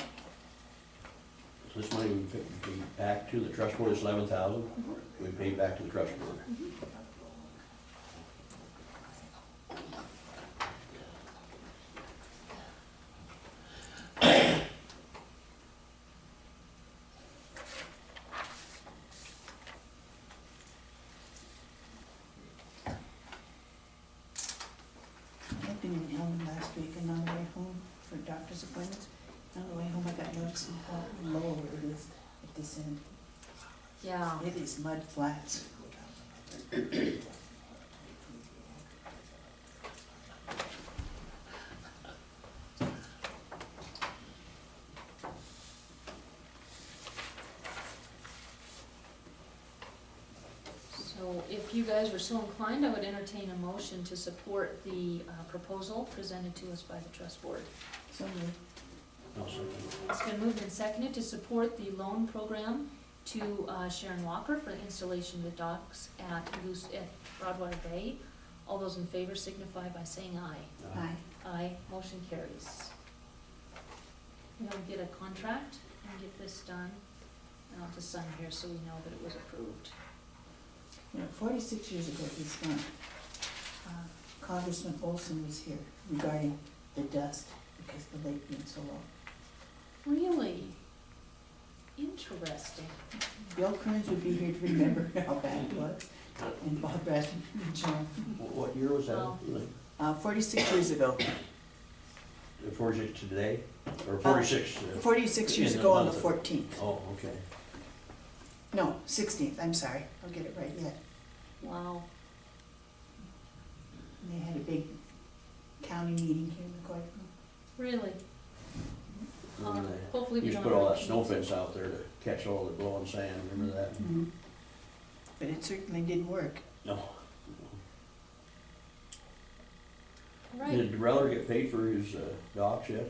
So this money would be back to the trust board, it's 11,000, we pay back to the trust board. I've been in Elm last week and on the way home for doctor's appointments. On the way home, I got noticing how low it is at this end. Yeah. It is mud flats. So if you guys were so inclined, I would entertain a motion to support the proposal presented to us by the trust board. So moved. I'll second. It's been moved and seconded to support the loan program to Sharon Walker for the installation of the docks at Broadwater Bay. All those in favor signify by saying aye. Aye. Aye, motion carries. We'll get a contract and get this done, and I'll just sign here so we know that it was approved. You know, 46 years ago this month, Congressman Olson was here regarding the dust because the lake being so low. Really? Interesting. Bill Kearns would be here to remember how bad it was, and Bob Bradley and John. What year was that? Oh. 46 years ago. 46 today, or 46? 46 years In the ago on the month of- 14th. Oh, okay. No, 16th, I'm sorry, I'll get it right yet. Wow. And they had a big county meeting here in the courtroom. Really? And they Hopefully we used don't. to put all have that snow any- fence out there to catch all the blowing sand, remember that? But it certainly didn't work. No. Right. Did Reller get paid for his docks yet?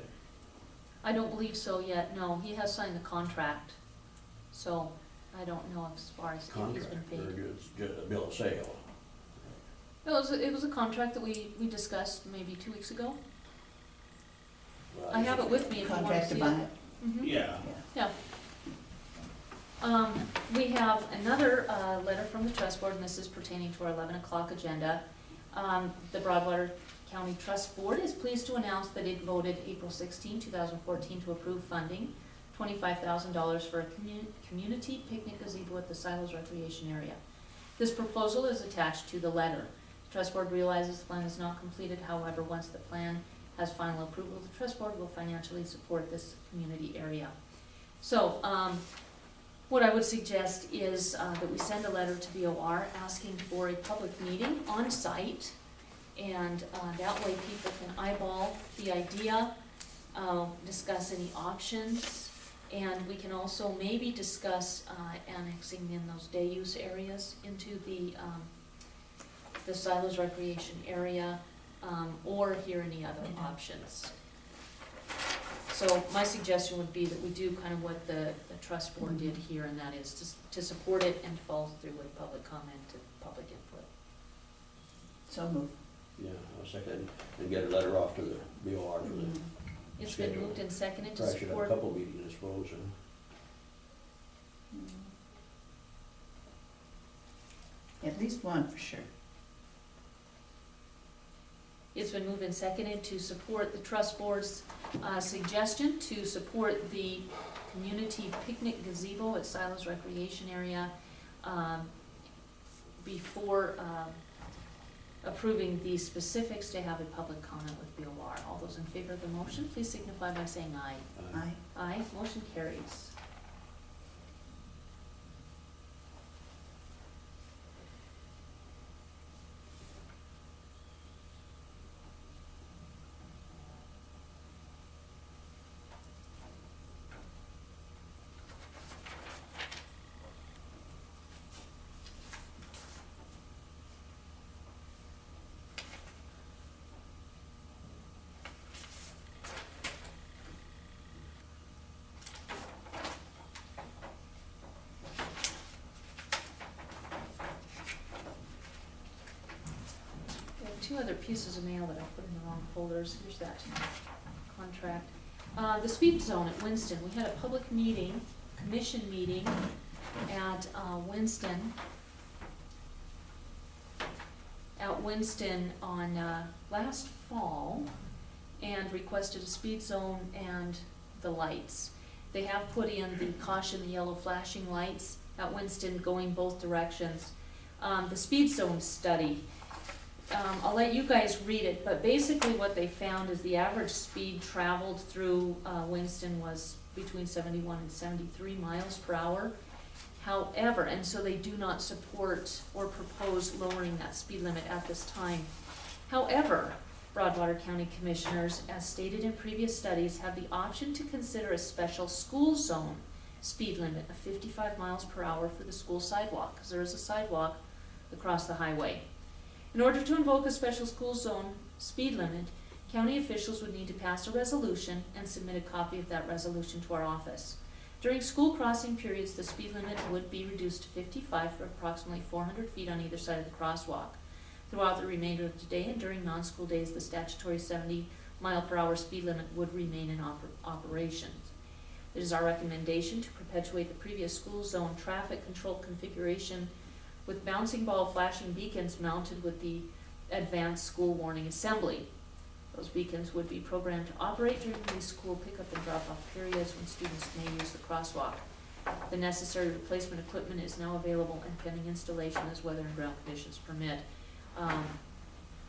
I don't believe so yet, no. He has signed the contract, so I don't know as far as if he's Contract, been or paid. just a bill of sale? It was a contract that we discussed maybe 2 weeks ago. Well, I have it with me if you want to Contract see to it. buy it. Mhm. Yeah. Yeah. We have another letter from the trust board, and this is pertaining to our 11 o'clock agenda. The Broadwater County Trust Board is pleased to announce that it voted April 16, 2014 to approve funding $25,000 for a community picnic gazebo at the Silos Recreation Area. This proposal is attached to the letter. The Trust Board realizes the plan is not completed, however, once the plan has final approval, the Trust Board will financially support this community area. So, what I would suggest is that we send a letter to BOR asking for a public meeting on site, and that way people can eyeball the idea, discuss any options, and we can also maybe discuss annexing in those day use areas into the Silos Recreation Area, or hear any other options. So my suggestion would be that we do kind of what the trust board did here, and that is to support it and follow through with public comment and public input. So moved. Yeah, I'll second, and get a letter off to the BOR for the, It's been Schedule. moved and seconded to probably should have a support. couple meetings, I suppose, huh? At least one for sure. It's been moved and seconded to support the trust board's suggestion to support the community picnic gazebo at Silos Recreation Area before approving the specifics to have a public comment with BOR. All those in favor of the motion, please signify by saying aye. Aye. Aye, motion carries. There are two other pieces of mail that I put in the wrong folders. Here's that contract. The speed zone at Winston, we had a public meeting, commission meeting at Winston on last fall, and requested a speed zone and the lights. They have put in the caution, the yellow flashing lights at Winston going both directions. The speed zone study, I'll let you guys read it, but basically what they found is the average speed traveled through Winston was between 71 and 73 miles per hour. However, and so they do not support or propose lowering that speed limit at this time. However, Broadwater County Commissioners, as stated in previous studies, have the option to consider a special school zone speed limit of 55 miles per hour for the school sidewalk, because there is a sidewalk across the highway. In order to invoke a special school zone speed limit, county officials would need to pass a resolution and submit a copy of that resolution to our office. During school crossing periods, the speed limit would be reduced to 55 for approximately 400 feet on either side of the crosswalk. Throughout the remainder of the day and during non-school days, the statutory 70-mile-per-hour speed limit would remain in operation. It is our recommendation to perpetuate the previous school zone traffic control configuration with bouncing ball flashing beacons mounted with the advanced school warning assembly. Those beacons would be programmed to operate during these school pickup and drop-off periods when students may use the crosswalk. The necessary replacement equipment is now available and pending installation as weather and ground conditions permit.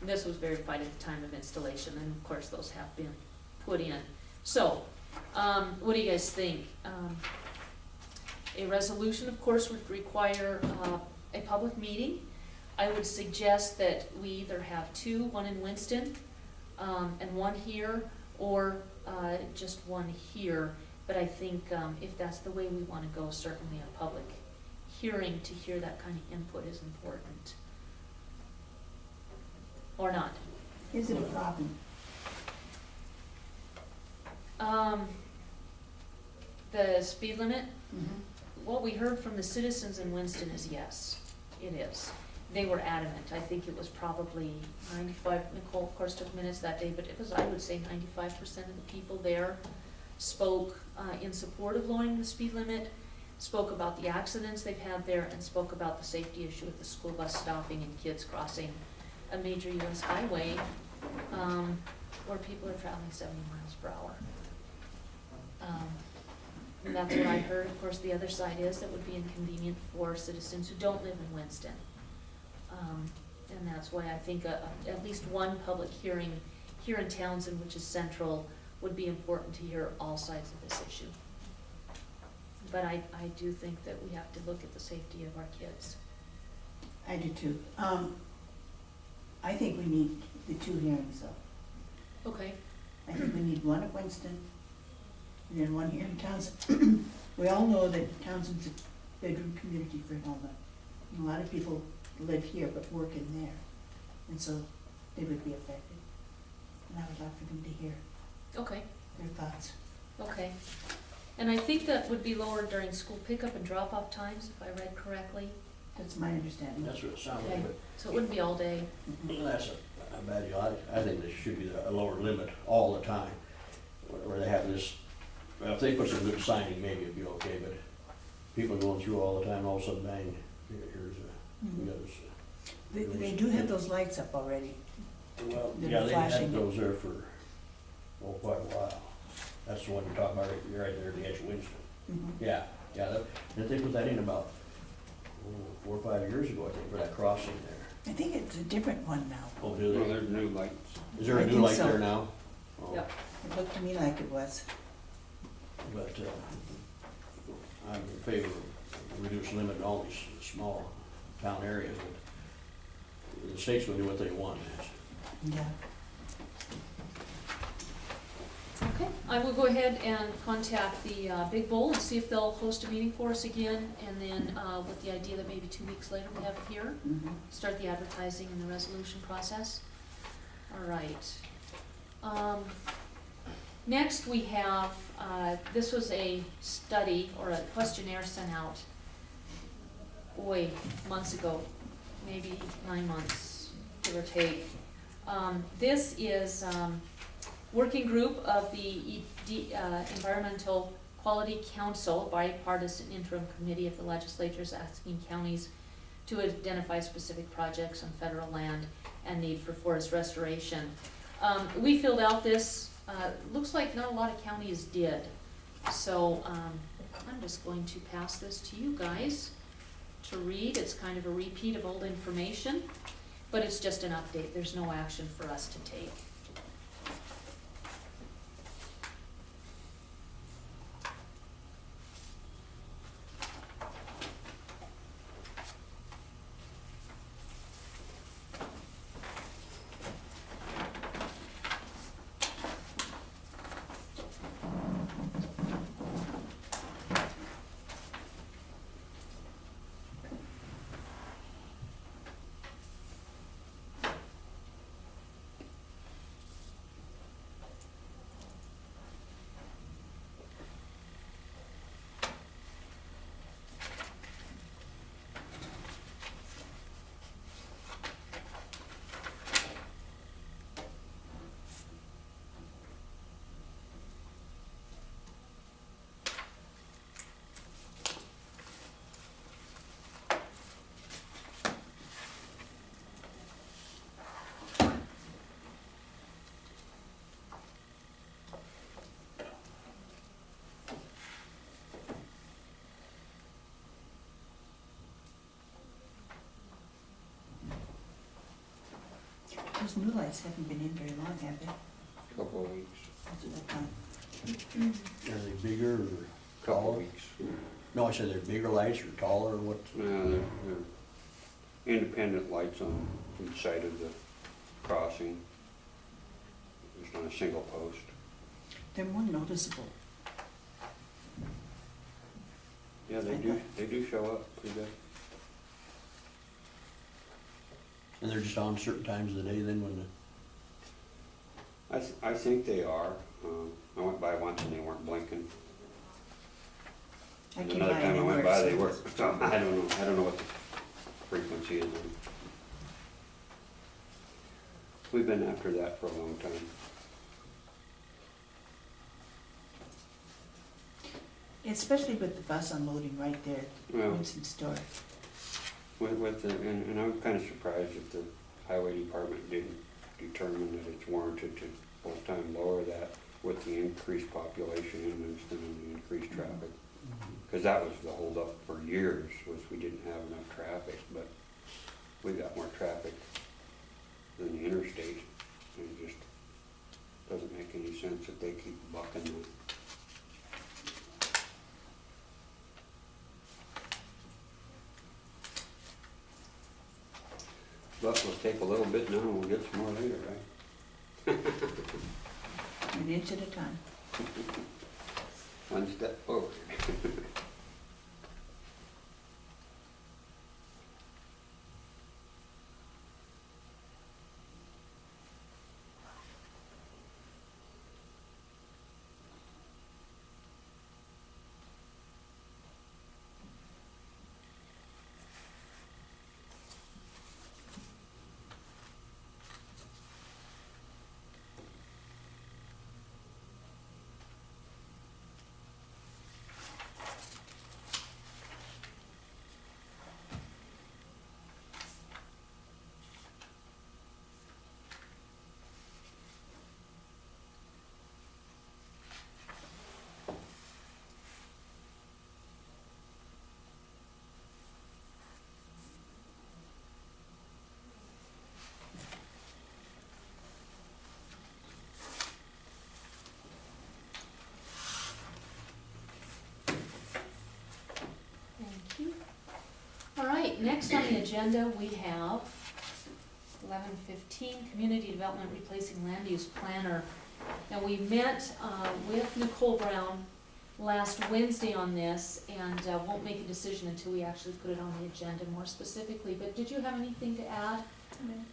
This was verified at the time of installation, and of course those have been put in. So, what do you guys think? A resolution, of course, would require a public meeting. I would suggest that we either have two, one in Winston, and one here, or just one here. But I think if that's the way we want to go, certainly a public hearing to hear that kind of input is important. Or not. Is it a problem? The speed limit, Mhm. what we heard from the citizens in Winston is yes, it is. They were adamant. I think it was probably 95, Nicole of course took minutes that day, but it was, I would say 95% of the people there spoke in support of lowering the speed limit, spoke about the accidents they've had there, and spoke about the safety issue with the school bus stopping and kids crossing a major US highway where people are traveling 70 miles per hour. And that's what I heard. Of course, the other side is that would be inconvenient for citizens who don't live in Winston. And that's why I think at least one public hearing here in Townsend, which is central, would be important to hear all sides of this issue. But I do think that we have to look at the safety of our kids. I do too. I think we need the two hearings though. Okay. I think we need one at Winston and then one here in Townsend. We all know that Townsend's a bedroom community for Helena. And a lot of people live here but work in there. And so they would be affected. And I would like for them to hear Okay. their thoughts. Okay. And I think that would be lowered during school pickup and drop-off times, if I read correctly. That's my understanding. That's what it sounds Okay. like, but So it wouldn't be all day. that's a bad deal. I think there should be a lower limit all the time, where they have this, well, if they put some good signing, maybe it'd be okay, but people going through all the time, all of a sudden, bang, here's a, we got this. They do have those lights up already. Well, They're yeah, they flashing. had those there for, quite a while. That's the one you're talking about, you're right there at the edge of Winston. Mhm. Yeah, didn't they put that in about 4 or 5 years ago, I think, for that crossing there? I think it's a different one now. Oh, do Well, they? there's new lights. Is there I a new think light so. there now? Oh, Yep. It looked to me like it was. But, I'm in favor of reducing limit in all these small town areas, but the state's gonna do what they want. Yeah. Okay, I will go ahead and contact the Big Bowl and see if they'll host a meeting for us again, and then with the idea that maybe 2 weeks later we have it here, Mhm. start the advertising and the resolution process. All right. Next we have, this was a study or a questionnaire sent out, months ago, maybe 9 months, give or take. This is working group of the Environmental Quality Council, bipartisan interim committee of the legislatures asking counties to identify specific projects on federal land and need for forest restoration. We filled out this, looks like not a lot of counties did. So I'm just going to pass this to you guys to read. It's kind of a repeat of old information, but it's just an update. There's no action for us to take. Those new lights haven't been in very long, have they? Couple of weeks, That's what I thought. Are they bigger or couple taller? of weeks. No, I said they're bigger lights or taller or what? They're independent lights on each side of the crossing. There's not a single post. They're more noticeable. Yeah, they do show up pretty good. And they're just on certain times of the day then when the, I think they are. I went by once and they weren't blinking. I And came another by time I and they went were, by, they so- were. So I don't know what the frequency is. We've been after that for a long time. Especially with the bus unloading right there at Well, Winston Store. and I'm kind of surprised that the highway department didn't determine that it's warranted to both time lower that with the increased population in Winston and the increased traffic. Because that was the holdup for years, was we didn't have enough traffic, but we got more traffic than the interstate. And it just doesn't make any sense that they keep bucking the. But we'll take a little bit now and we'll get some more later, right? An inch at a time. One step forward. Thank you. All right, next on the agenda, we have 11:15, Community Development Replacing Land Use Planner. Now, we met with Nicole Brown last Wednesday on this, and won't make a decision until we actually put it on the agenda more specifically. But did you have anything to add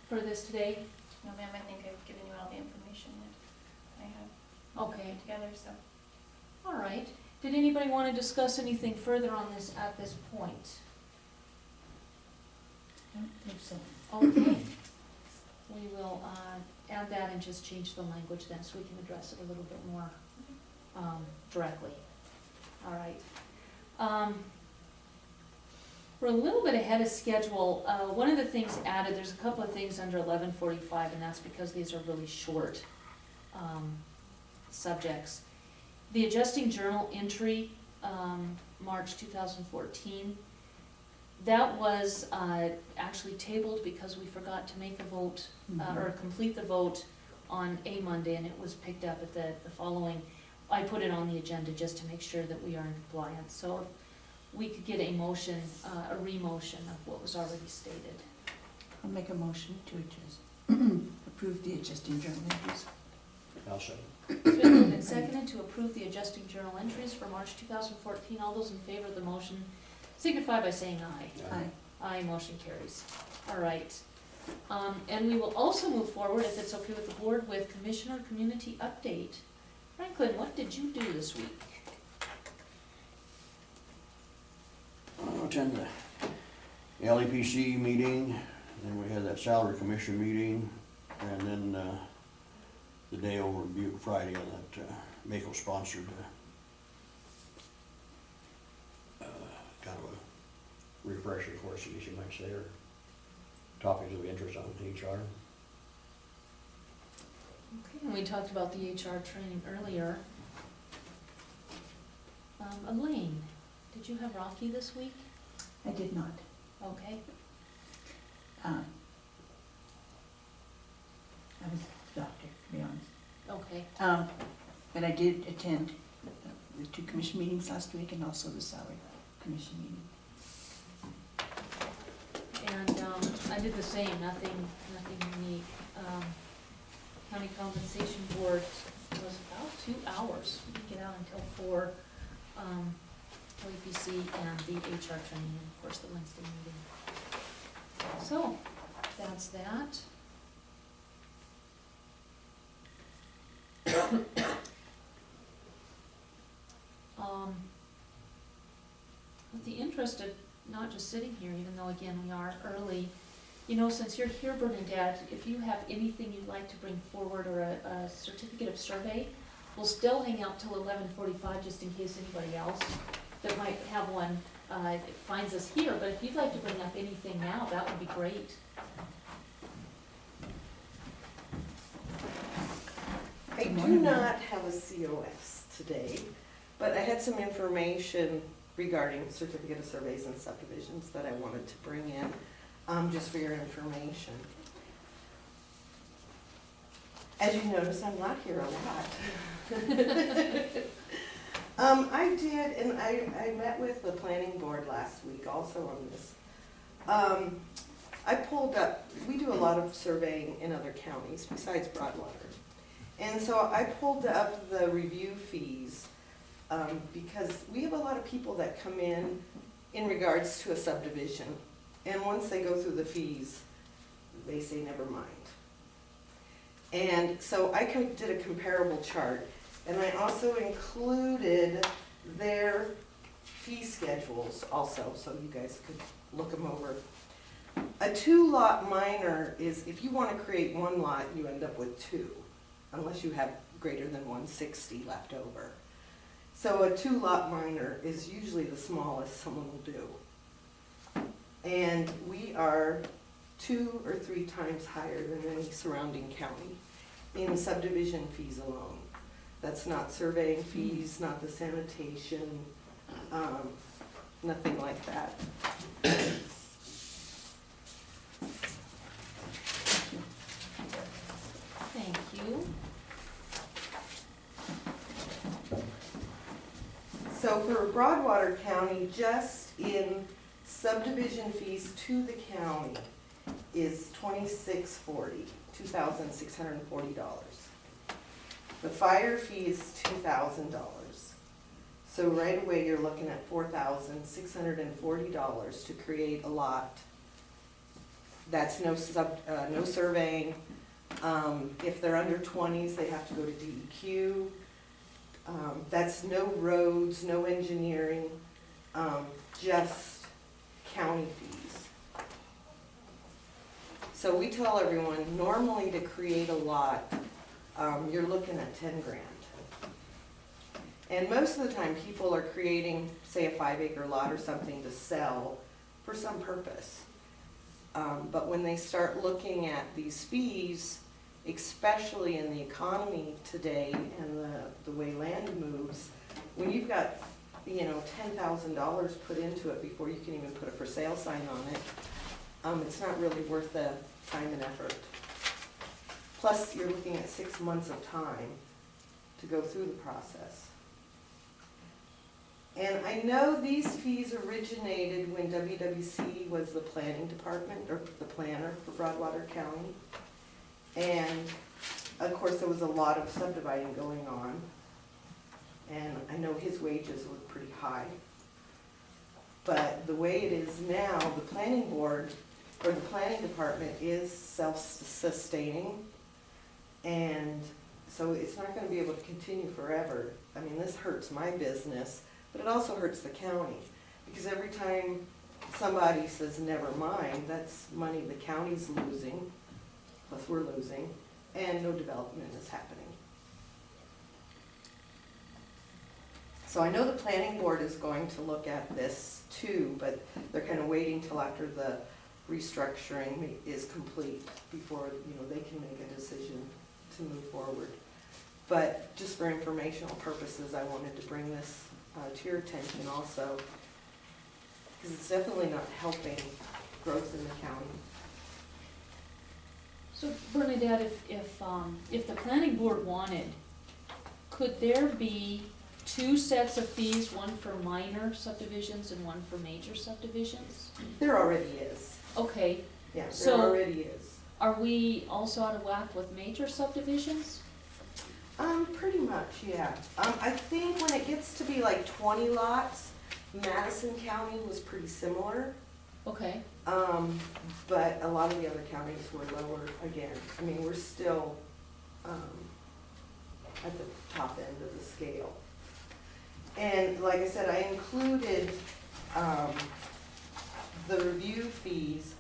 for this today? No, ma'am, I think I've given you all the information that I have Okay, together, so. all right. Did anybody want to discuss anything further on this at this point? I don't think so. Okay. We will add that and just change the language then, so we can address it a little bit more directly. All right. We're a little bit ahead of schedule. One of the things added, there's a couple of things under 11:45, and that's because these are really short subjects. The adjusting journal entry, March 2014, that was actually tabled because we forgot to make a vote, or complete the vote on a Monday, and it was picked up at the following. I put it on the agenda just to make sure that we are in compliance. So if we could get a motion, a re-motion of what was already stated. I'll make a motion to adjust, approve the adjusting journal entries. I'll say. It's been moved and seconded to approve the adjusting journal entries for March 2014. All those in favor of the motion signify by saying aye. Aye. Aye, motion carries. All right. And we will also move forward, if it's okay with the board, with Commissioner Community Update. Franklin, what did you do this week? I attended the LEPC meeting, then we had that salary commission meeting, and then the day over Butte Friday on that Mako sponsored kind of a refresher course, I guess you might say, or topics of interest on HR. Okay, and we talked about the HR training earlier. Elaine, did you have Rocky this week? I did not. Okay. Um, Okay, But I did attend the 2 commission meetings last week and also the salary commission meeting. and, I did the same, nothing unique. County Compensation Board was about 2 hours, we didn't get out until 4. OEPC and the HR training, and of course the Wednesday meeting. So, that's that. With the interest of not just sitting here, even though again we are early, you know, since you're here, Bernadette, if you have anything you'd like to bring forward or a certificate of survey, we'll still hang out till 11:45 just in case anybody else that might have one finds us here. But if you'd like to bring up anything now, that would be great. I do not have a COS today, but I had some information regarding certificate of surveys and subdivisions that I wanted to bring in, just for your information. As you notice, I'm not here a lot. I did, and I met with the planning board last week also on this. I pulled up, we do a lot of surveying in other counties besides Broadwater. And so I pulled up the review fees, because we have a lot of people that come in regards to a subdivision. And once they go through the fees, they say never mind. And so I did a comparable chart, and I also included their fee schedules also, so you guys could look them over. A 2-lot minor is, if you want to create 1 lot, you end up with 2, unless you have greater than 160 left over. So a 2-lot minor is usually the smallest someone will do. And we are 2 or 3 times higher than any surrounding county in subdivision fees alone. That's not surveying fees, not the sanitation, nothing like that. Thank you. So for Broadwater County, just in subdivision fees to the county is $2,640. The fire fee is $2,000. So right away, you're looking at $4,640 to create a lot. That's no surveying. If they're under 20s, they have to go to DEQ. That's no roads, no engineering, just county fees. So we tell everyone, normally to create a lot, you're looking at 10 grand. And most of the time, people are creating, say, a 5-acre lot or something to sell for some purpose. But when they start looking at these fees, especially in the economy today and the way land moves, when you've got, you know, $10,000 put into it before you can even put a for sale sign on it, it's not really worth the time and effort. Plus, you're looking at 6 months of time to go through the process. And I know these fees originated when WWC was the planning department, or the planner for Broadwater County. And of course, there was a lot of subdividing going on. And I know his wages were pretty high. But the way it is now, the planning board, or the planning department is self-sustaining. And so it's not gonna be able to continue forever. I mean, this hurts my business, but it also hurts the county. Because every time somebody says, never mind, that's money the county's losing, plus we're losing, and no development is happening. So I know the planning board is going to look at this too, but they're kind of waiting till after the restructuring is complete before, you know, they can make a decision to move forward. But just for informational purposes, I wanted to bring this to your attention also, because it's definitely not helping growth in the county. So Bernadette, if the planning board wanted could there be two sets of fees, one for minor subdivisions and one for major subdivisions? There already is, Okay, yeah, there So- already is. are we also out of whack with major subdivisions? Pretty much, yeah. I think when it gets to be like 20 lots, Madison County was pretty similar. Okay, But a lot of the other counties were lower again. I mean, we're still, at the top end of the scale. And like I said, I included, the review fees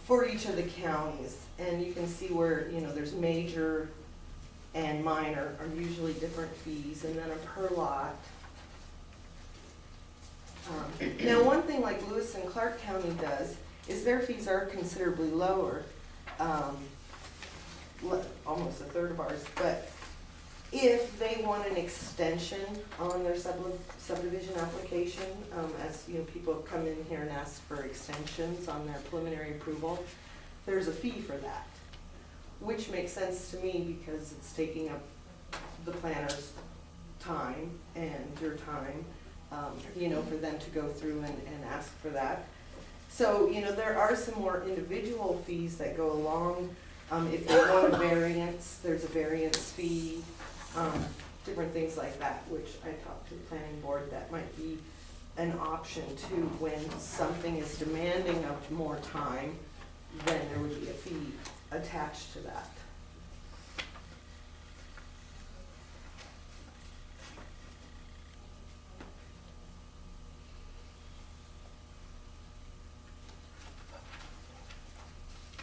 for each of the counties. And you can see where, you know, there's major and minor are usually different fees, and then a per lot. Now, one thing like Lewis and Clark County does is their fees are considerably lower, almost a third of ours, but if they want an extension on their subdivision application, as, you know, people have come in here and asked for extensions on their preliminary approval, there's a fee for that, which makes sense to me because it's taking up the planner's time and your time, you know, for them to go through and ask for that. So, you know, there are some more individual fees that go along. If they want a variance, there's a variance fee, different things like that, which I talked to the planning board, that might be an option too. When something is demanding of more time, then there would be a fee attached to that.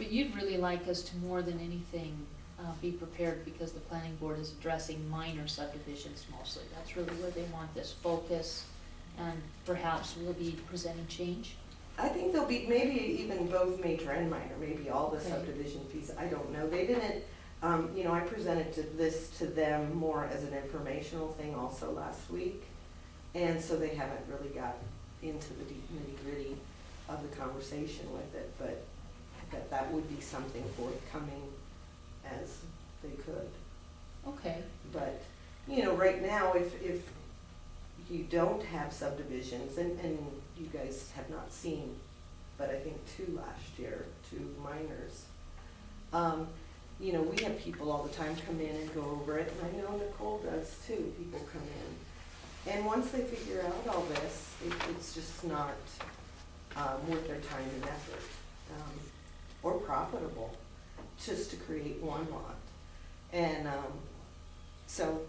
but you'd really like us to, more than anything, be prepared because the planning board is addressing minor subdivisions mostly. That's really where they want this focus, and perhaps we'll be presenting change. I think there'll be maybe even both major and minor, maybe all the Okay. subdivision fees, I don't know. They didn't, you know, I presented this to them more as an informational thing also last week. And so they haven't really got into the deep nitty-gritty of the conversation with it, but that would be something forthcoming as they could. Okay, But, you know, right now, if you don't have subdivisions, and you guys have not seen, but I think 2 last year, 2 minors. You know, we have people all the time come in and go over it, and I know Nicole does too, people come in. And once they figure out all this, it's just not, worth their time and effort, or profitable, just to create one lot. And, so,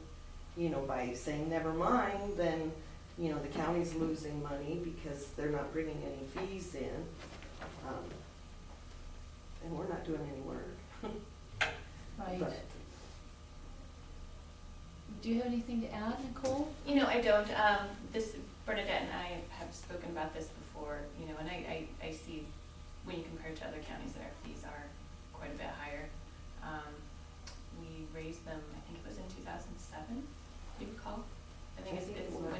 you know, by saying never mind, then, you know, the county's losing money because they're not bringing any fees in. And we're not doing any work. right. But Do you have anything to add, Nicole? You know, I don't, Bernadette and I have spoken about this before, you know, and I see, when you compare it to other counties, that our fees are quite a bit higher. We raised them, I think it was in 2007, do you recall? I think it's when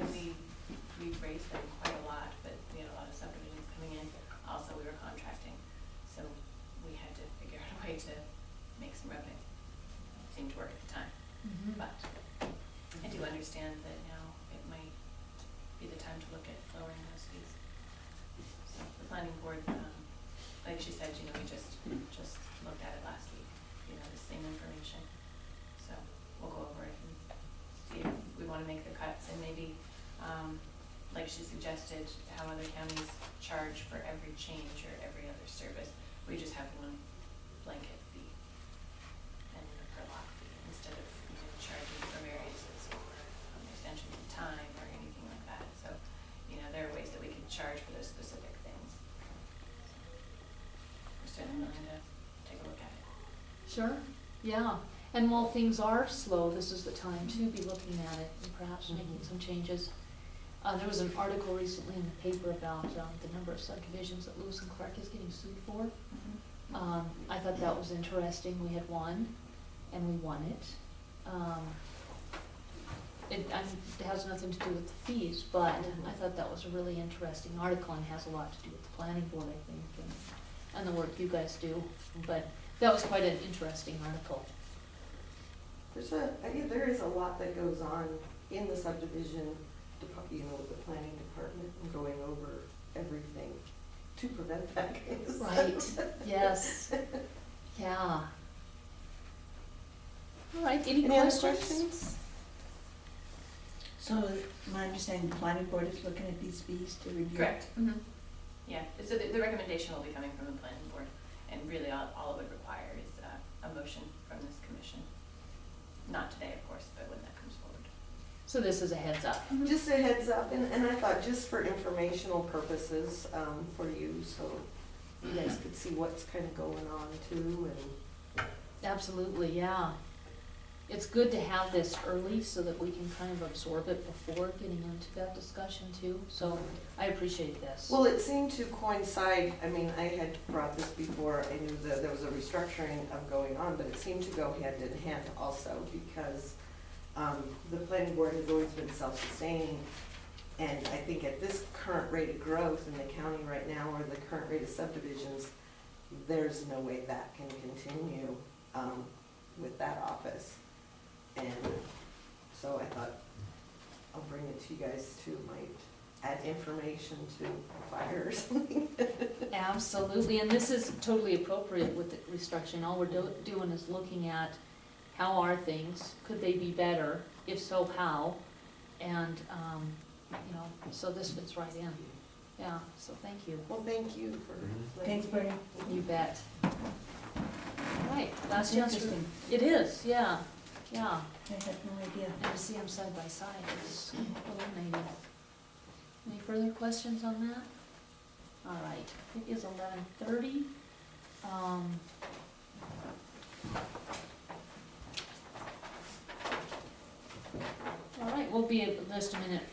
we raised them quite a lot, but we had a lot of subdivisions coming in, also we were contracting, so we had to figure out a way to make some revenue. It seemed to work at the time, but I do understand that now it might be the time to look at lowering those fees. So the planning board, like she said, you know, we just looked at it last week, you know, the same information. So we'll go over it and see if we wanna make the cuts, and maybe, like she suggested, how other counties charge for every change or every other service. We just have one blanket fee and a per lot fee, instead of, you know, charging for variances or extension of time or anything like that. So, you know, there are ways that we can charge for those specific things. We're certainly willing to take a look at it. Sure, yeah. And while things are slow, this is the time to be looking at it and perhaps making some changes. There was an article recently in the paper about the number of subdivisions that Lewis and Clark is getting sued for. I thought that was interesting. We had one, and we won it. It has nothing to do with the fees, but I thought that was a really interesting article and has a lot to do with the planning board, I think, and the work you guys do. But that was quite an interesting article. there is a lot that goes on in the subdivision, with the planning department and going over everything to prevent that kind of stuff. Right, yes, yeah. All right, any Any other questions? questions? So my understanding, the planning board is looking at these fees to review? Correct. Yeah, so the recommendation will be coming from the planning board, and really all it would require is a motion from this commission. Not today, of course, but when that comes forward. So this is a heads up. Just a heads up, and I thought just for informational purposes, for you, so you guys could see what's kind of going on too, and Absolutely, yeah. It's good to have this early so that we can kind of absorb it before getting into that discussion too, so I appreciate this. well, it seemed to coincide, I mean, I had brought this before, I knew that there was a restructuring of going on, but it seemed to go hand in hand also, because the planning board has always been self-sustaining, and I think at this current rate of growth in the county right now, or the current rate of subdivisions, there's no way that can continue with that office. And so I thought, I'll bring it to you guys too, might add information to fire or something. Absolutely, and this is totally appropriate with the restructuring. All we're doing is looking at how are things, could they be better? If so, how? And, so this fits right in. Yeah, so thank you. Well, thank you for. Thanks, Bernie. You bet. All right, last That's chance. interesting. It is, yeah, yeah. I had no idea. And to see them side by side is illuminating. Any further questions on that? All right, it is 11:30. All right, we'll be just a minute,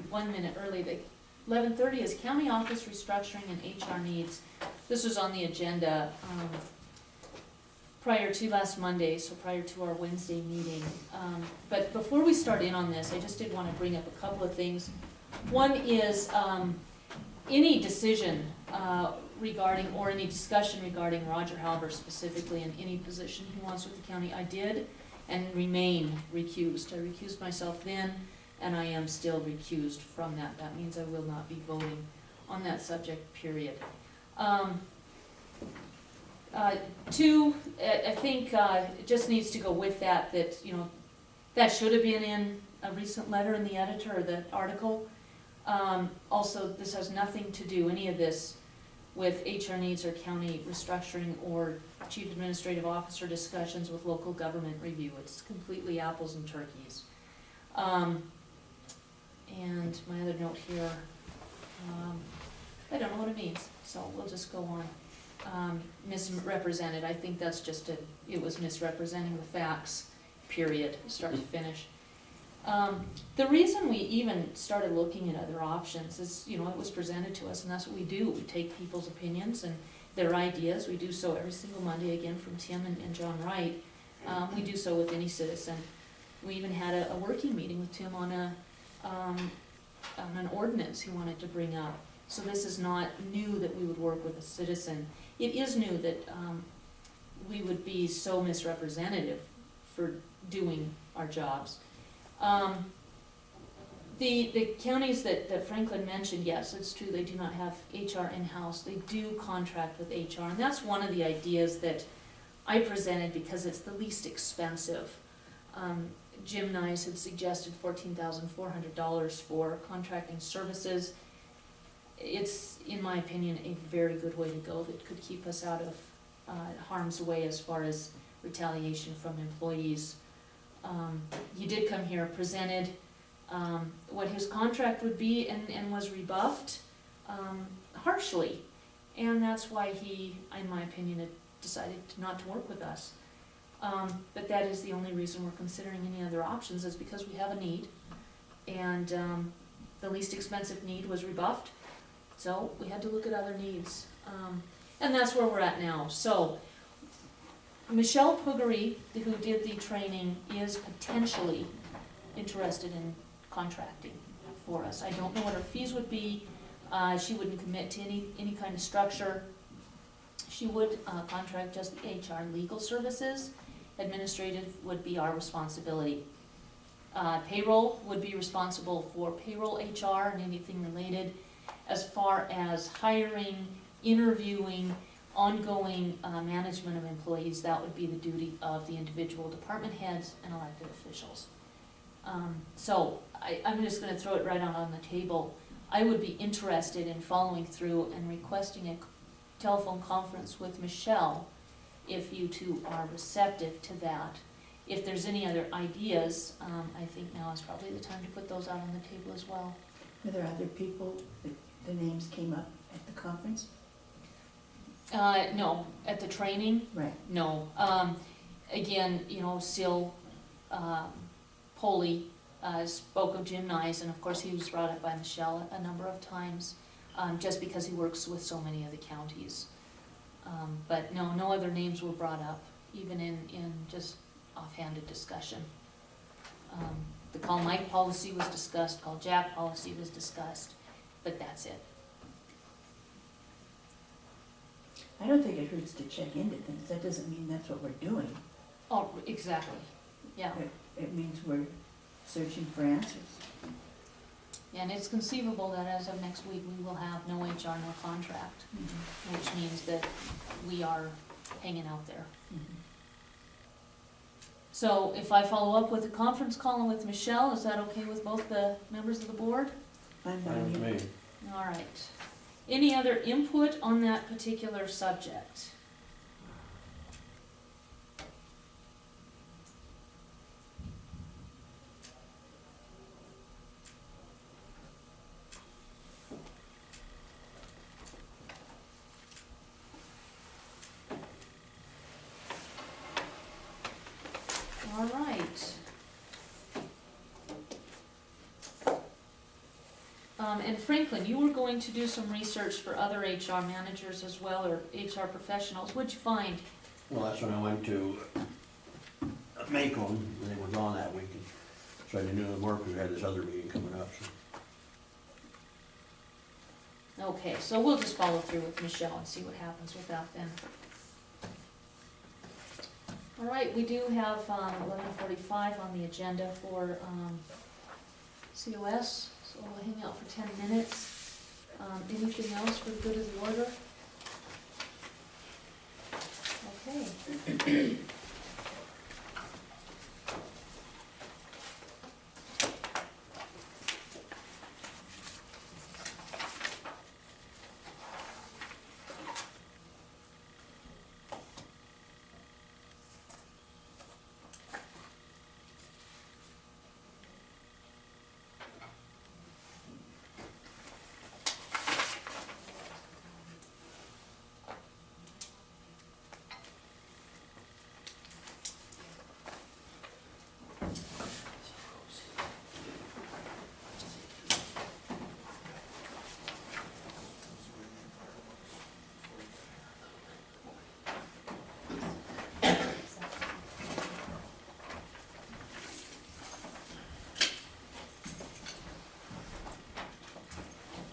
1 minute early. The 11:30 is county office restructuring and HR needs. This was on the agenda prior to last Monday, so prior to our Wednesday meeting. But before we start in on this, I just did want to bring up a couple of things. One is any decision regarding, or any discussion regarding Roger Halber specifically in any position he wants with the county, I did and remain recused. I recused myself then, and I am still recused from that. That means I will not be voting on that subject, period. Two, I think it just needs to go with that, that should have been in a recent letter in the editor or the article. Also, this has nothing to do, any of this, with HR needs or county restructuring or chief administrative officer discussions with local government review. It's completely apples and turkeys. And my other note here, I don't know what it means, so we'll just go on. Misrepresented, I think that's just it was misrepresenting the facts, period, start to finish. The reason we even started looking at other options is, it was presented to us, and that's what we do. We take people's opinions and their ideas. We do so every single Monday, again, from Tim and John Wright. We do so with any citizen. We even had a working meeting with Tim on an ordinance he wanted to bring up. So this is not new that we would work with a citizen. It is new that we would be so misrepresentative for doing our jobs. The counties that Franklin mentioned, yes, it's true, they do not have HR in-house. They do contract with HR, and that's one of the ideas that I presented because it's the least expensive. Jim Nice had suggested $14,400 for contracting services. It's, in my opinion, a very good way to go that could keep us out of harm's way as far as retaliation from employees. He did come here, presented what his contract would be, and was rebuffed harshly. And that's why he, in my opinion, had decided not to work with us. But that is the only reason we're considering any other options, is because we have a need. And the least expensive need was rebuffed. So we had to look at other needs. And that's where we're at now. So Michelle Puggery, who did the training, is potentially interested in contracting for us. I don't know what her fees would be. She wouldn't commit to any kind of structure. She would contract just the HR legal services, Administrative would be our responsibility. Payroll would be responsible for payroll HR and anything related. As far as hiring, interviewing, ongoing management of employees, that would be the duty of the individual department heads and elected officials. So I'm just gonna throw it right out on the table. I would be interested in following through and requesting a telephone conference with Michelle if you two are receptive to that. If there's any other ideas, I think now is probably the time to put those out on the table as well. Were there other people that the names came up at the conference? No, at the training, Right. no. Again, you know, Sil, Polly, spoke of Jim Nyes, and of course he was brought up by Michelle a number of times, just because he works with so many of the counties. But no other names were brought up, even in just offhanded discussion. The Call Mike policy was discussed, Call Jack policy was discussed, but that's it. I don't think it hurts to check into things. That doesn't mean that's what we're doing. Oh, exactly, yeah. It means we're searching for answers. And it's conceivable that as of next week, we will have no HR, no contract, which means that we are hanging out there. So if I follow up with a conference call with Michelle, is that okay with both the members of the board? I'm Fine with not me. All right. Any other input on that particular subject? All right. And Franklin, you were going to do some research for other HR managers as well, or HR professionals. What'd you find? Well, that's when I went to Macon, and they were gone that week, and so I didn't do the work, because we had this other meeting coming up, so. Okay, so we'll just follow through with Michelle and see what happens with that then. All right, we do have 11:45 on the agenda for COS, so we'll hang out for 10 minutes. Anything else for the good of the order? Okay.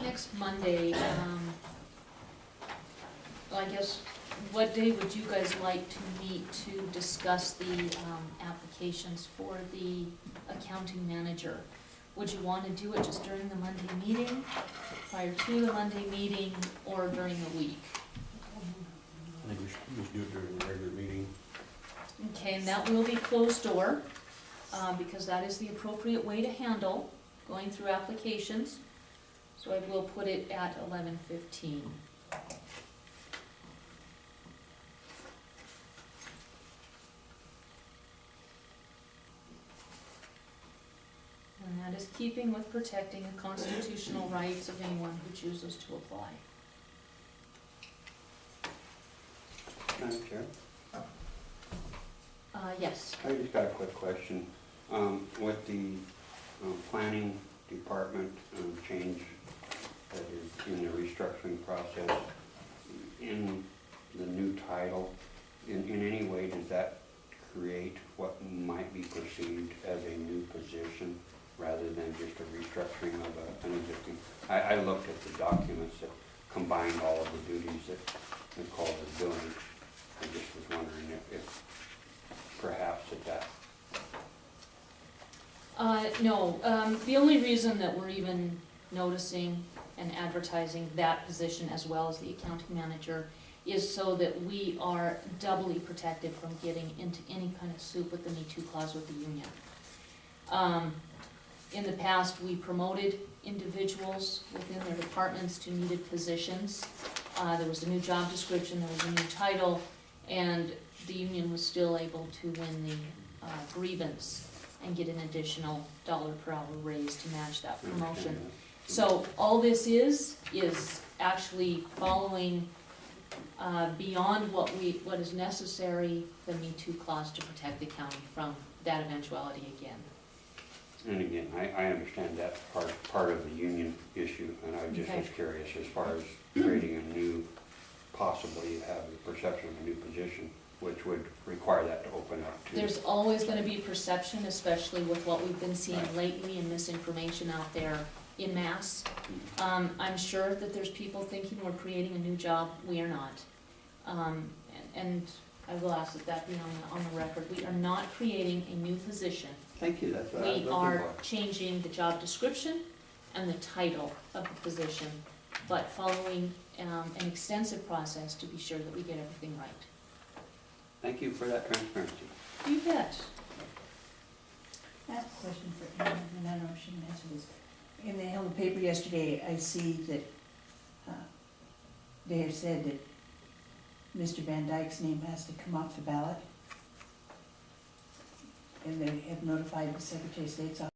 Next Monday, well, I guess, what day would you guys like to meet to discuss the applications for the accounting manager? Would you want to do it just during the Monday meeting, prior to the Monday meeting, or during the week? I think we should just do it during the regular meeting. Okay, and that will be closed door, because that is the appropriate way to handle going through applications. So I will put it at 11:15. And that is keeping with protecting the constitutional rights of anyone who chooses to apply. Madam Chair, Yes. I just got a quick question. With the planning department change that is in the restructuring process, in the new title, in any way does that create what might be perceived as a new position rather than just a restructuring of an existing? I looked at the documents that combined all of the duties that Nicole was doing. I just was wondering if perhaps No, the only reason that we're even noticing and advertising that position as well as the accounting manager is so that we are doubly protected from getting into any kind of soup with the Me Too clause with the union. In the past, we promoted individuals within their departments to needed positions. There was a new job description, there was a new title, and the union was still able to win the grievance and get an additional $1 per hour raise to match that promotion. So all this is actually following beyond what is necessary, the Me Too clause to protect the county from that eventuality again. And again, I understand that part of the union issue, and I just was Okay. curious as far as creating a new, possibly have the perception of a new position, which would require that to open up to. There's always gonna be perception, especially with what we've been seeing Right. lately and misinformation out there in mass. I'm sure that there's people thinking we're creating a new job, we are not. And I will ask that that be on the record, we are not creating a new position. Thank you, that's what I was We looking are for. changing the job description and the title of the position, but following an extensive process to be sure that we get everything right. Thank you for that transparency. You bet. I have a question for Ann, and I don't know if she can answer this. In the paper yesterday, I see that they have said that Mr. Van Dyke's name has to come off the ballot. And they have notified the Secretary of State's office